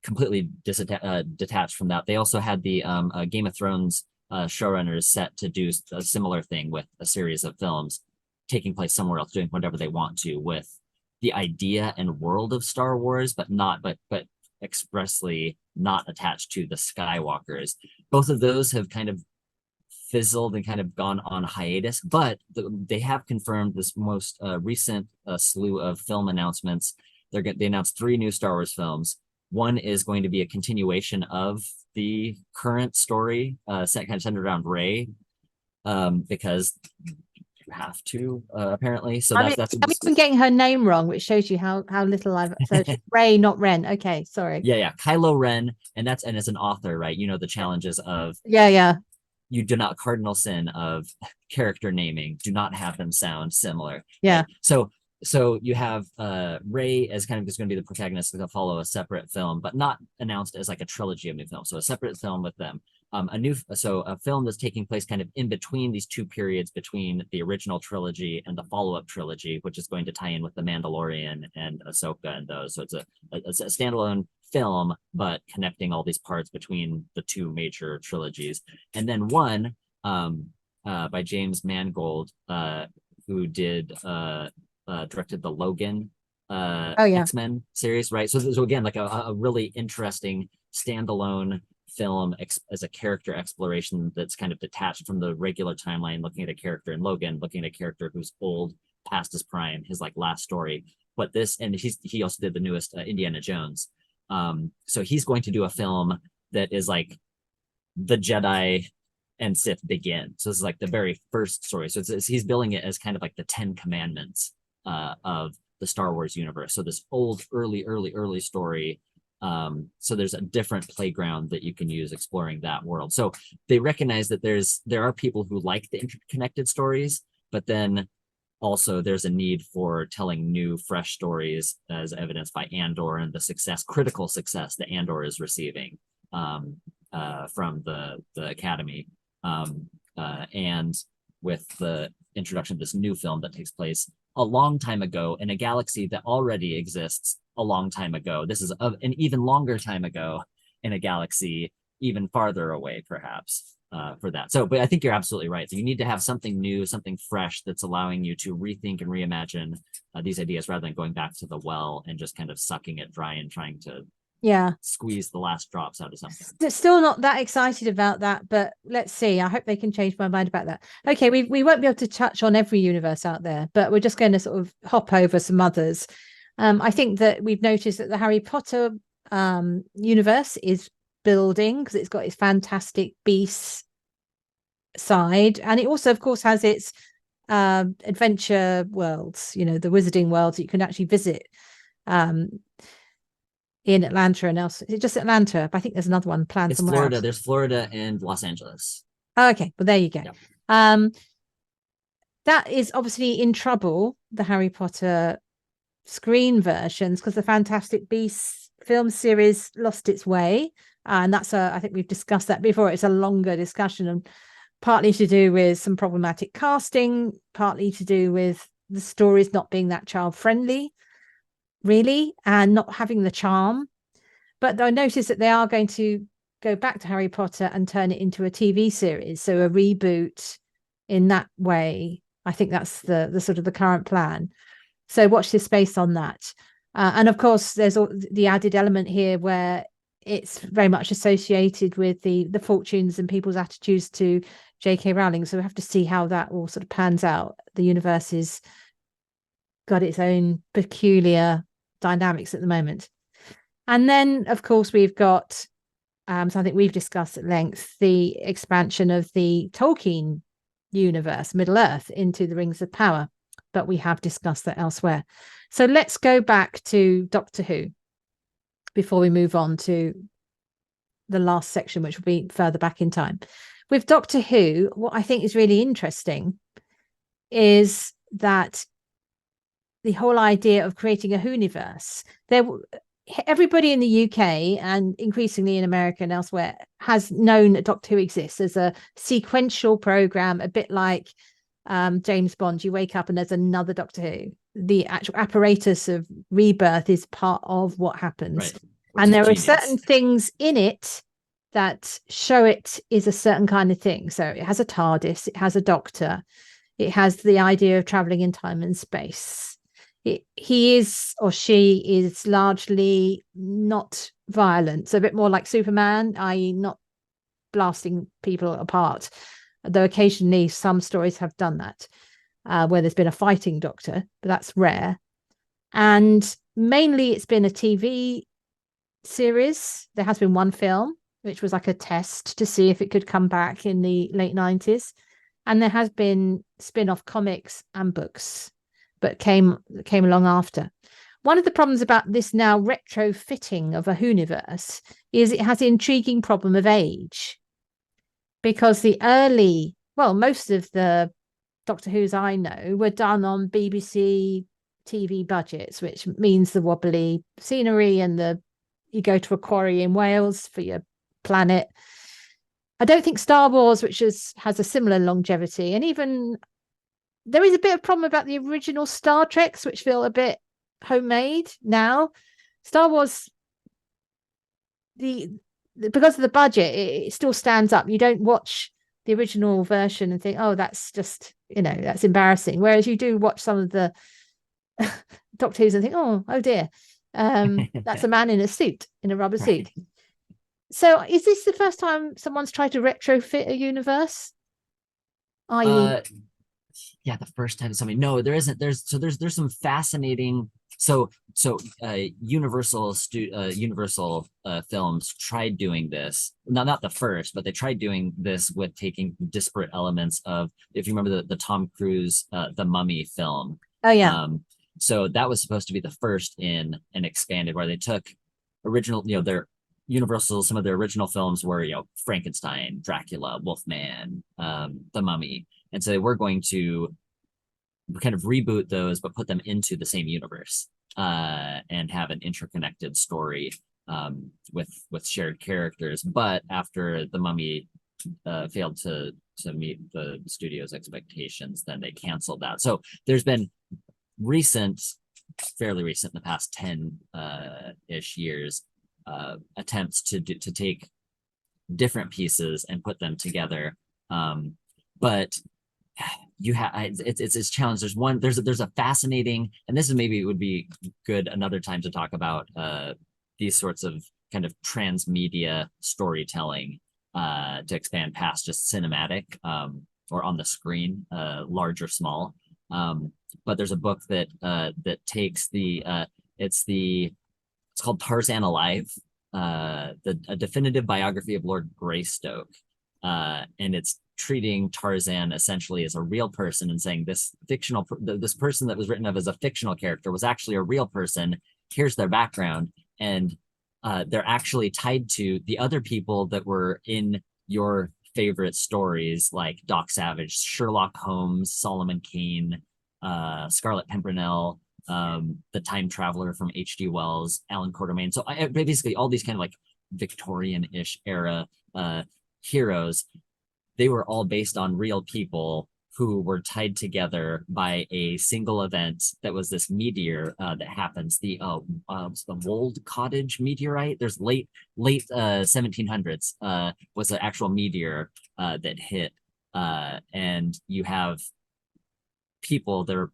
completely detached from that. They also had the Game of Thrones showrunners set to do a similar thing with a series of films taking place somewhere else, doing whatever they want to with the idea and world of Star Wars, but expressly not attached to the Skywalkers. Both of those have kind of fizzled and kind of gone on hiatus, but they have confirmed this most recent slew of film announcements. They announced 3 new Star Wars films. One is going to be a continuation of the current story, centered around Rey, because you have to, apparently. So I'm even getting her name wrong, which shows you how little I've. So Rey, not Ren. Okay, sorry. Yeah, Kylo Ren, and as an author, right? You know the challenges of you do not cardinal sin of character naming. Do not have them sound similar. Yeah. Right? So you have Rey as kind of just going to be the protagonist. They'll follow a separate film, but not announced as like a trilogy of new films. So a separate film with them. A film that's taking place kind of in between these 2 periods, between the original trilogy and the follow-up trilogy, which is going to tie in with The Mandalorian and Ahsoka and those. So it's a standalone film, but connecting all these parts between the two major trilogies. And then one by James Mangold, who directed the Logan X-Men series, right? So again, like a really interesting standalone film as a character exploration that's kind of detached from the regular timeline, looking at a character in Logan, looking at a character who's old, past his prime, his like last story. But this, and he also did the newest Indiana Jones. So he's going to do a film that is like the Jedi and Sith begin. So this is like the very first story. So he's billing it as kind of like the 10 Commandments of the Star Wars universe. So this old, early story. So there's a different playground that you can use exploring that world. So they recognize that there are people who like the interconnected stories, but then also there's a need for telling new, fresh stories, as evidenced by Andor and the critical success that Andor is receiving from the Academy. And with the introduction of this new film that takes place a long time ago in a galaxy that already exists a long time ago. This is an even longer time ago in a galaxy even farther away, perhaps, for that. So, but I think you're absolutely right. So you need to have something new, something fresh that's allowing you to rethink and reimagine these ideas rather than going back to the well and just kind of sucking it dry and trying to squeeze the last drops out of something. Still not that excited about that, but let's see. I hope they can change my mind about that. Okay, we won't be able to touch on every universe out there, but we're just going to sort of hop over some others. I think that we've noticed that the Harry Potter universe is building because it's got its fantastic beasts side, and it also, of course, has its adventure worlds, the wizarding worlds that you can actually visit in Atlanta and else. Is it just Atlanta? I think there's another one planned it's somewhere Florida. else. There's Florida and Los Angeles. Oh, okay, well there you go. Yep. That is obviously in trouble, the Harry Potter screen versions, because the Fantastic Beasts film series lost its way, and I think we've discussed that before. It's a longer discussion, and partly to do with some problematic casting, partly to do with the stories not being that child friendly, really, and not having the charm. But I noticed that they are going to go back to Harry Potter and turn it into a TV series, so a reboot in that way. I think that's the sort of the current plan. So watch this space on that. And of course, there's the added element here where it's very much associated with the fortunes and people's attitudes to J.K. Rowling. So we have to see how that all sort of pans out. The universe has got its own peculiar dynamics at the moment. And then, of course, we've got something we've discussed at length, the expansion of the Tolkien universe, Middle Earth, into the Rings of Power. But we have discussed that elsewhere. So let's go back to Doctor Who before we move on to the last section, which will be further back in time. With Doctor Who, what I think is really interesting is that the whole idea of creating a Whoniverse, everybody in the UK and increasingly in America and elsewhere has known that Doctor Who exists as a sequential program, a bit like James Bond. You wake up and there's another Doctor Who. The actual apparatus of rebirth is part of what happens. Right. And there are certain things in it that show it is a certain kind of thing. So it has a TARDIS, it has a doctor, it has the idea of traveling in time and space. He is, or she is, largely not violent. So a bit more like Superman, i.e. not blasting people apart. Though occasionally some stories have done that, where there's been a fighting doctor, but that's rare. And mainly it's been a TV series. There has been one film, which was like a test to see if it could come back in the late 90s. And there has been spin-off comics and books, but came along after. One of the problems about this now retrofitting of a Whoniverse is it has the intriguing problem of age. Because most of the Doctor Who's I know were done on BBC TV budgets, which means the wobbly scenery and you go to a quarry in Wales for your planet. I don't think Star Wars, which has a similar longevity, and even there is a bit of problem about the original Star Treks, which feel a bit homemade now. Star Wars because of the budget, it still stands up. You don't watch the original version and think, oh, that's just, that's embarrassing. Whereas you do watch some of the Doctor Who's and think, oh dear, that's a man in a suit, in a rubber suit. Right. So is this the first time someone's tried to retrofit a universe? I.e., yeah, the first time somebody, no, there isn't. There's some fascinating. Universal films tried doing this. Not the first, but they tried doing this with taking disparate elements of, if you remember the Tom Cruise The Mummy film. oh yeah. So that was supposed to be the first in an expanded, where they took original, their Universal, some of their original films were, Frankenstein, Dracula, Wolfman, The Mummy. And so they were going to kind of reboot those, but put them into the same universe, and have an interconnected story, with shared characters. But after The Mummy failed to meet the studio's expectations, then they canceled that. So there's been fairly recent, in the past 10 ish years, attempts to take different pieces and put them together. But you have it's challenge. There's a fascinating, and this is maybe it would be good another time to talk about these sorts of kind of transmedia storytelling, to expand past just cinematic, or on the screen, large or small. But there's a book that takes it's called Tarzan Alive, a definitive biography of Lord Greystoke, and it's treating Tarzan essentially as a real person and saying this person that was written of as a fictional character was actually a real person. Here's their background, and they're actually tied to the other people that were in your favorite stories, like Doc Savage, Sherlock Holmes, Solomon Kane, Scarlet Pimpernel, the Time Traveler from H.G. Wells, Alan Quatermain. So basically all these kind of like Victorian-ish era heroes, they were all based on real people who were tied together by a single event that was this meteor that happens, the Wold Cottage meteorite. There's late 1700s was an actual meteor that hit, and you have people that are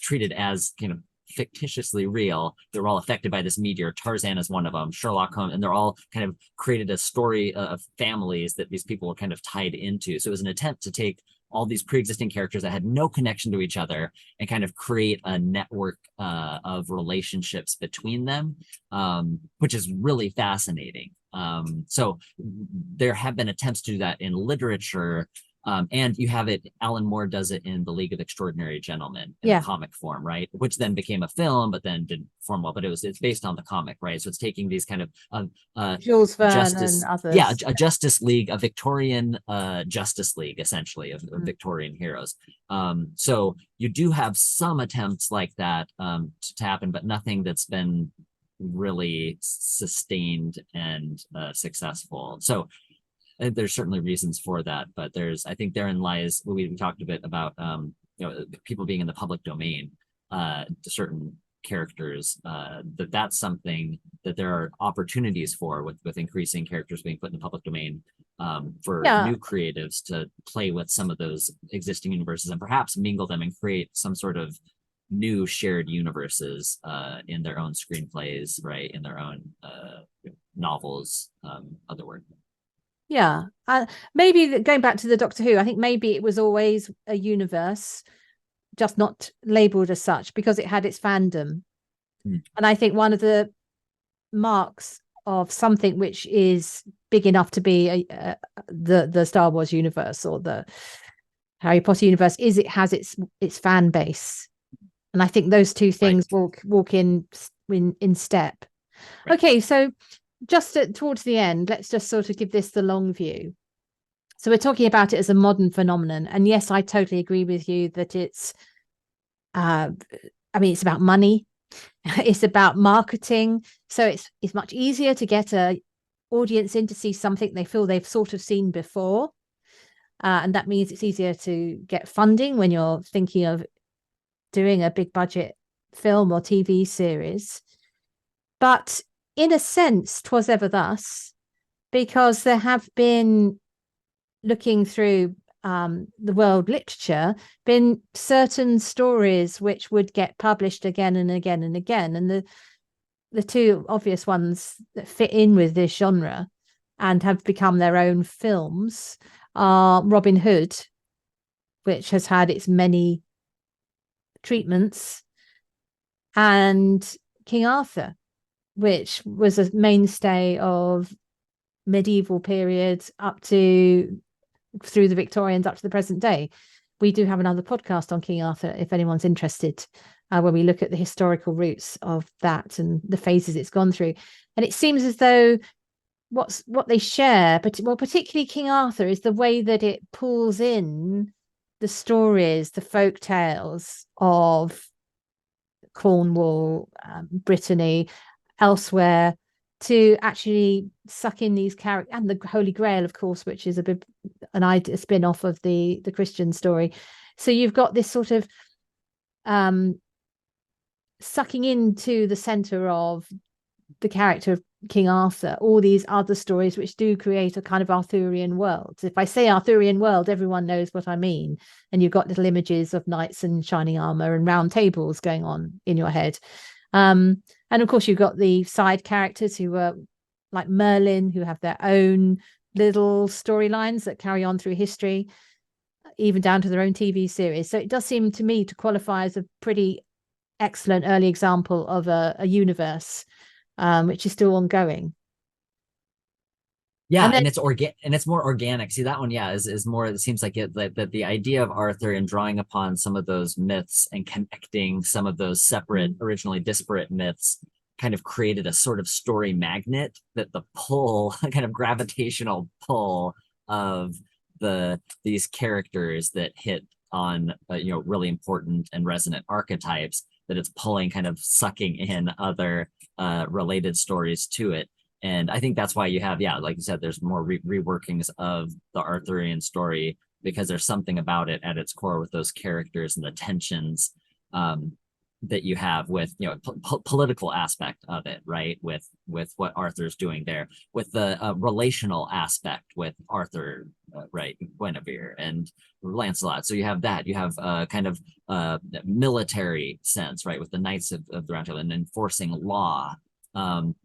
treated as kind of fictitiously real. They're all affected by this meteor. Tarzan is one of them, Sherlock Holmes, and they're all kind of created a story of families that these people were kind of tied into. So it was an attempt to take all these pre-existing characters that had no connection to each other and kind of create a network of relationships between them, which is really fascinating. So there have been attempts to do that in literature. And you have it, Alan Moore does it in The League of Extraordinary Gentlemen in a comic form, right? Which then became a film, but then didn't perform well. But it's based on the comic, right? So it's taking these kind of Jules Verne and others. Yeah, a Justice League, a Victorian Justice League, essentially, of Victorian heroes. So you do have some attempts like that to happen, but nothing that's been really sustained and successful. So there's certainly reasons for that, but I think therein lies what we talked a bit about, people being in the public domain, to certain characters, that's something that there are opportunities for with increasing characters being put in the public domain, for new creatives to play with some of those existing universes and perhaps mingle them and create some sort of new shared universes in their own screenplays, right, in their own novels, other work. Yeah, maybe going back to the Doctor Who, I think maybe it was always a universe, just not labeled as such because it had its fandom. And I think one of the marks of something which is big enough to be the Star Wars universe or the Harry Potter universe is it has its fan base, and I think those two things walk in step. Right. Okay, so just towards the end, let's just sort of give this the long view. So we're talking about it as a modern phenomenon. And yes, I totally agree with you that it's it's about money. It's about marketing. So it's much easier to get a audience in to see something they feel they've sort of seen before. And that means it's easier to get funding when you're thinking of doing a big budget film or TV series. But in a sense, 'twas ever thus, because there have been, looking through the world literature, been certain stories which would get published again and again and again. And the two obvious ones that fit in with this genre and have become their own films are Robin Hood, which has had its many treatments, and King Arthur, which was a mainstay of medieval periods up to through the Victorians up to the present day. We do have another podcast on King Arthur if anyone's interested, where we look at the historical roots of that and the phases it's gone through. And it seems as though what they share, but well, particularly King Arthur, is the way that it pulls in the stories, the folk tales of Cornwall, Brittany, elsewhere, to actually suck in these characters, and the Holy Grail, of course, which is a spin-off of the Christian story. So you've got this sort of sucking into the center of the character of King Arthur all these other stories which do create a kind of Arthurian world. If I say Arthurian world, everyone knows what I mean, and you've got little images of knights in shining armor and round tables going on in your head. And of course you've got the side characters who are like Merlin, who have their own little storylines that carry on through history, even down to their own TV series. So it does seem to me to qualify as a pretty excellent early example of a universe which is still ongoing. Yeah, and it's more organic. See, that one, yeah, is more. It seems like that the idea of Arthur and drawing upon some of those myths and connecting some of those separate, originally disparate myths, kind of created a sort of story magnet that the pull, kind of gravitational pull of these characters that hit on really important and resonant archetypes, that it's pulling, kind of sucking in other related stories to it. And I think that's why you have, yeah, like you said, there's more reworkings of the Arthurian story, because there's something about it at its core with those characters and the tensions that you have with, political aspect of it, right? With what Arthur's doing there, with the relational aspect with Arthur, right, Guinevere and Lancelot. So you have that. You have kind of military sense, right, with the Knights of the Round Table and enforcing law.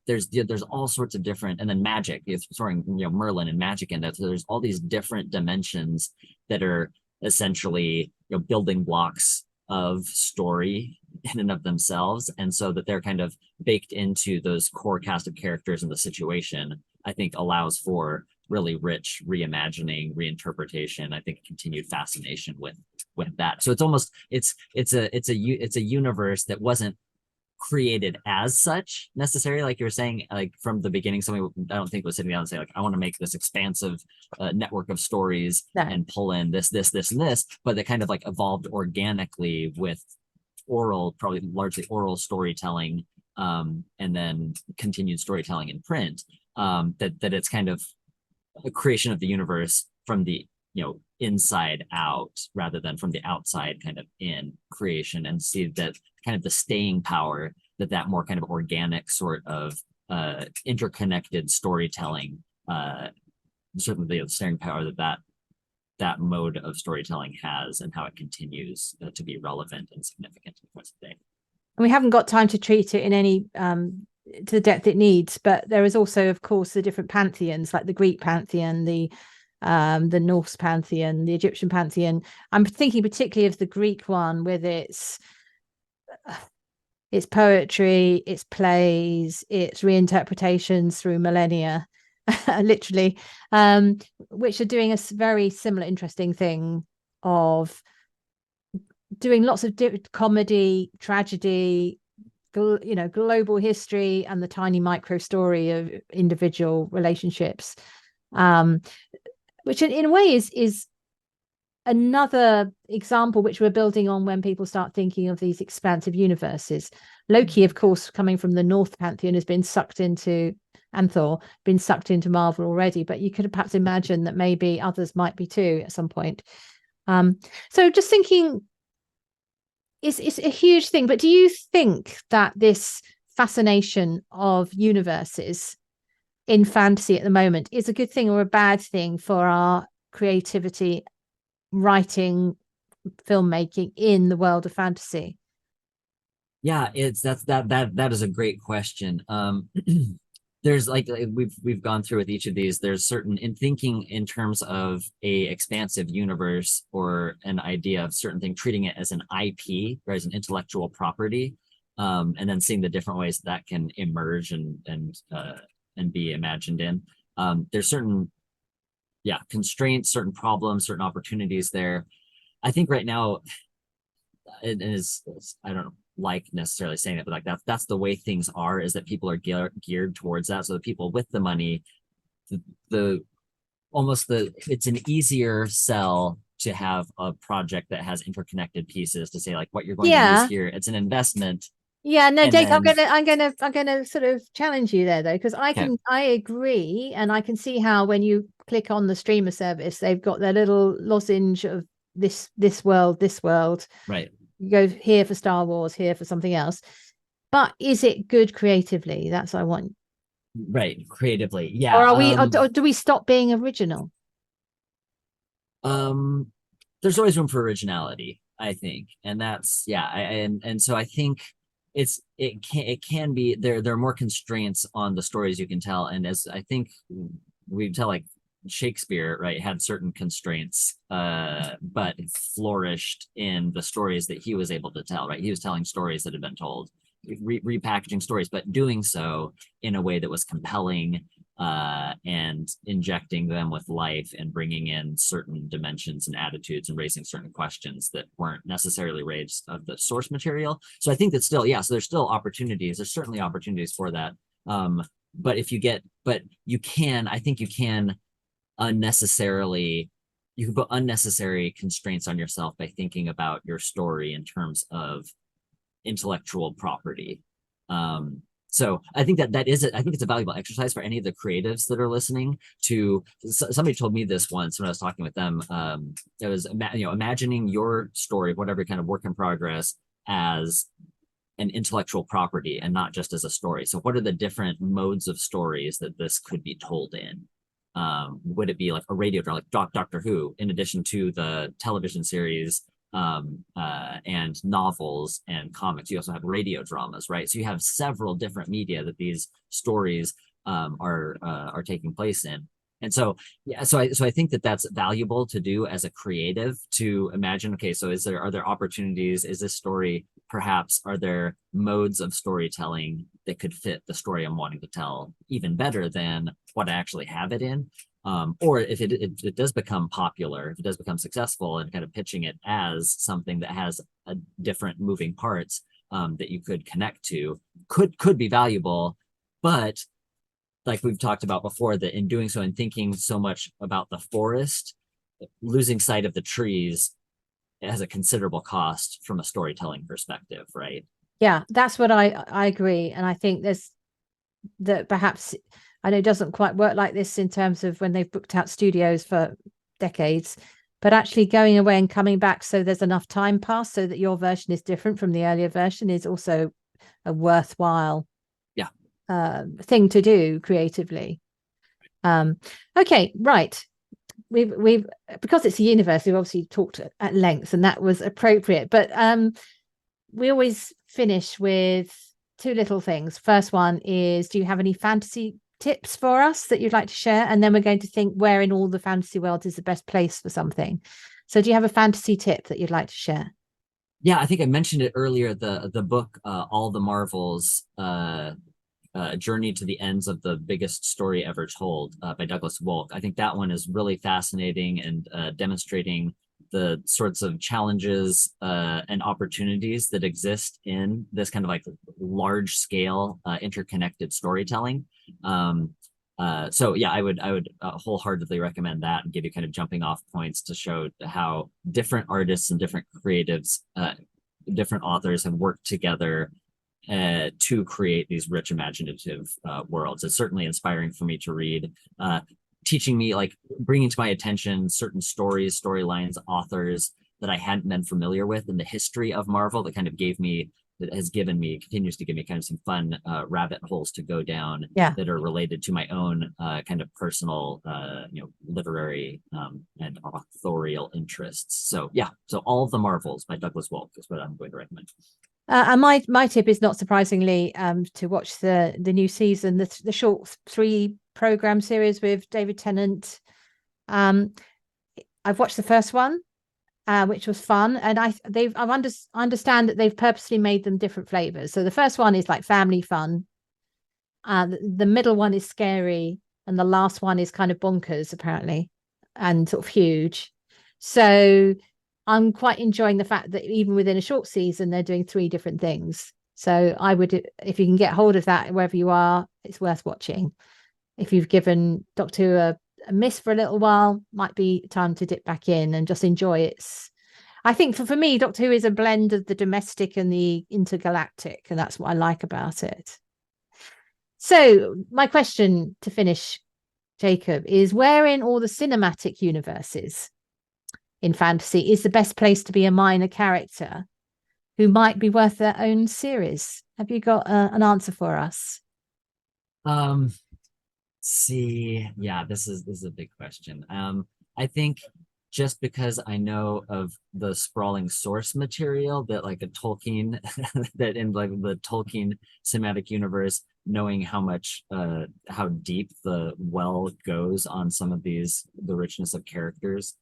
There's all sorts of different, and then magic, it's throwing Merlin and magic in that. So there's all these different dimensions that are essentially building blocks of story in and of themselves, and so that they're kind of baked into those core cast of characters and the situation, I think allows for really rich reimagining, reinterpretation. I think continued fascination with that. So it's almost it's a universe that wasn't created as such necessarily, like you were saying, like from the beginning. Somebody, I don't think, was sitting down and say, like, I want to make this expansive network of stories and pull in this and this, but they kind of like evolved organically with oral, probably largely oral storytelling, and then continued storytelling in print. That it's kind of a creation of the universe from the inside out rather than from the outside kind of in creation, and see that kind of the staying power that more kind of organic sort of interconnected storytelling, certainly the staying power that mode of storytelling has, and how it continues to be relevant and significant to the present day. And we haven't got time to treat it in any to the depth it needs, but there is also, of course, the different pantheons, like the Greek pantheon, the Norse pantheon, the Egyptian pantheon. I'm thinking particularly of the Greek one, with its poetry, its plays, its reinterpretations through millennia, literally, which are doing a very similar interesting thing of doing lots of comedy, tragedy, global history, and the tiny micro story of individual relationships, which in a way is another example which we're building on when people start thinking of these expansive universes. Loki, of course, coming from the North pantheon, has been sucked into, and Thor, been sucked into Marvel already, but you could perhaps imagine that maybe others might be too at some point. So just thinking, it's a huge thing, but do you think that this fascination of universes in fantasy at the moment is a good thing or a bad thing for our creativity, writing, filmmaking in the world of fantasy? Yeah, that is a great question. There's like we've gone through with each of these, there's certain in thinking in terms of a expansive universe or an idea of certain thing, treating it as an IP or as an intellectual property, and then seeing the different ways that can emerge and be imagined in. There's certain constraints, certain problems, certain opportunities there. I think right now it is, I don't like necessarily saying it, but like that's the way things are, is that people are geared towards that. So the people with the money, the almost it's an easier sell to have a project that has interconnected pieces, to say like what you're going to use here, it's an investment. Yeah, no, Dave, then, I'm gonna sort of challenge you there though, because I agree, and I can see how when you click on the streamer service, they've got their little lozenge of this world, right. You go here for Star Wars, here for something else. But is it good creatively? That's what I want. Right, creatively, yeah. Or are we? Or do we stop being original? There's always room for originality, I think, and that's and so I think it can be there are more constraints on the stories you can tell, and as I think we tell, like Shakespeare, right, had certain constraints, but flourished in the stories that he was able to tell, right? He was telling stories that had been told, repackaging stories, but doing so in a way that was compelling, and injecting them with life and bringing in certain dimensions and attitudes and raising certain questions that weren't necessarily raised of the source material. So I think that still, so there's still opportunities. There's certainly opportunities for that. But I think you can put unnecessary constraints on yourself by thinking about your story in terms of intellectual property. So I think that is it. I think it's a valuable exercise for any of the creatives that are listening to. Somebody told me this once when I was talking with them. It was imagining your story, whatever kind of work in progress, as an intellectual property and not just as a story. So what are the different modes of stories that this could be told in? Would it be like a radio drama, like Doctor Who, in addition to the television series and novels and comics? You also have radio dramas, right? So you have several different media that these stories are taking place in. And so I think that that's valuable to do as a creative, to imagine, okay, so are there opportunities? Is this story, perhaps are there modes of storytelling that could fit the story I'm wanting to tell even better than what I actually have it in? Or if it does become popular, if it does become successful, and kind of pitching it as something that has a different moving parts that you could connect to, could be valuable. But like we've talked about before, that in doing so and thinking so much about the forest, losing sight of the trees has a considerable cost from a storytelling perspective, right? Yeah, that's what I agree. And I think there's that perhaps, I know it doesn't quite work like this in terms of when they've booked out studios for decades, but actually going away and coming back so there's enough time passed so that your version is different from the earlier version is also a worthwhile thing to do creatively. Okay, right. We've because it's a universe, we've obviously talked at length, and that was appropriate. But we always finish with two little things. First one is, do you have any fantasy tips for us that you'd like to share? And then we're going to think where in all the fantasy world is the best place for something. So do you have a fantasy tip that you'd like to share? Yeah, I think I mentioned it earlier, the book, All the Marvels, Journey to the Ends of the Biggest Story Ever Told, by Douglas Volk. I think that one is really fascinating and demonstrating the sorts of challenges and opportunities that exist in this kind of like large scale interconnected storytelling. So yeah, I would wholeheartedly recommend that, and give you kind of jumping off points to show how different artists and different creatives, different authors have worked together to create these rich imaginative worlds. It's certainly inspiring for me to read, teaching me, like bringing to my attention certain stories, storylines, authors that I hadn't been familiar with in the history of Marvel, that kind of gave me that has continues to give me kind of some fun rabbit holes to go down that are related to my own kind of personal, literary and authorial interests. So yeah, so all of the Marvels by Douglas Volk is what I'm going to recommend. And my tip is, not surprisingly, to watch the new season, the short 3-program series with David Tennant. I've watched the first one, which was fun, and I understand that they've purposely made them different flavors. So the first one is like family fun, the middle one is scary, and the last one is kind of bonkers apparently, and sort of huge. So I'm quite enjoying the fact that even within a short season, they're doing 3 different things. So I would, if you can get hold of that wherever you are, it's worth watching. If you've given Doctor Who a miss for a little while, might be time to dip back in and just enjoy it. I think for me, Doctor Who is a blend of the domestic and the intergalactic, and that's what I like about it. So my question to finish, Jacob, is where in all the cinematic universes in fantasy is the best place to be a minor character who might be worth their own series? Have you got an answer for us? See, yeah, this is a big question. I think just because I know of the sprawling source material that like a Tolkien that in like the Tolkien cinematic universe, knowing how deep the well goes on some of the richness of characters,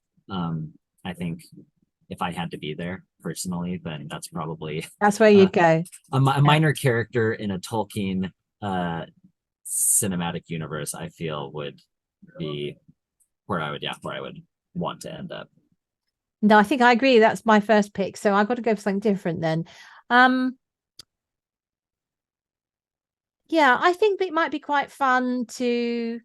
I think if I had to be there personally, then that's where you'd go. A minor character in a Tolkien cinematic universe, I feel would be where I would want to end up. No, I think I agree. That's my first pick. So I've got to go for something different then. Yeah, I think it might be quite fun to.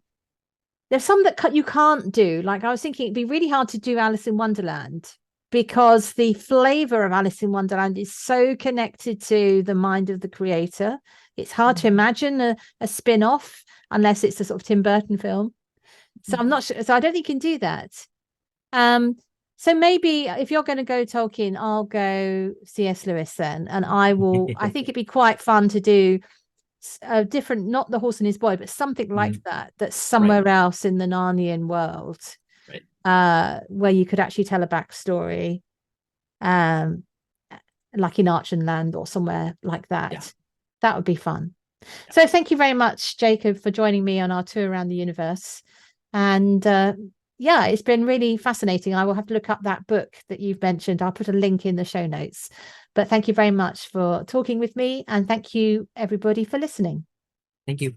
There's some that you can't do. Like I was thinking, it'd be really hard to do Alice in Wonderland because the flavor of Alice in Wonderland is so connected to the mind of the creator. It's hard to imagine a spin-off unless it's a sort of Tim Burton film. So I'm not sure. So I don't think you can do that. So maybe if you're going to go Tolkien, I'll go C.S. Lewis then, and I think it'd be quite fun to do a different, not The Horse and His Boy, but something like that's somewhere else in the Narnian world, where you could actually tell a backstory, like in Archenland or somewhere like that. Yeah. That would be fun. Yeah. So thank you very much, Jacob, for joining me on our tour around the universe. And yeah, it's been really fascinating. I will have to look up that book that you've mentioned. I'll put a link in the show notes. But thank you very much for talking with me. And thank you, everybody, for listening. Thank you.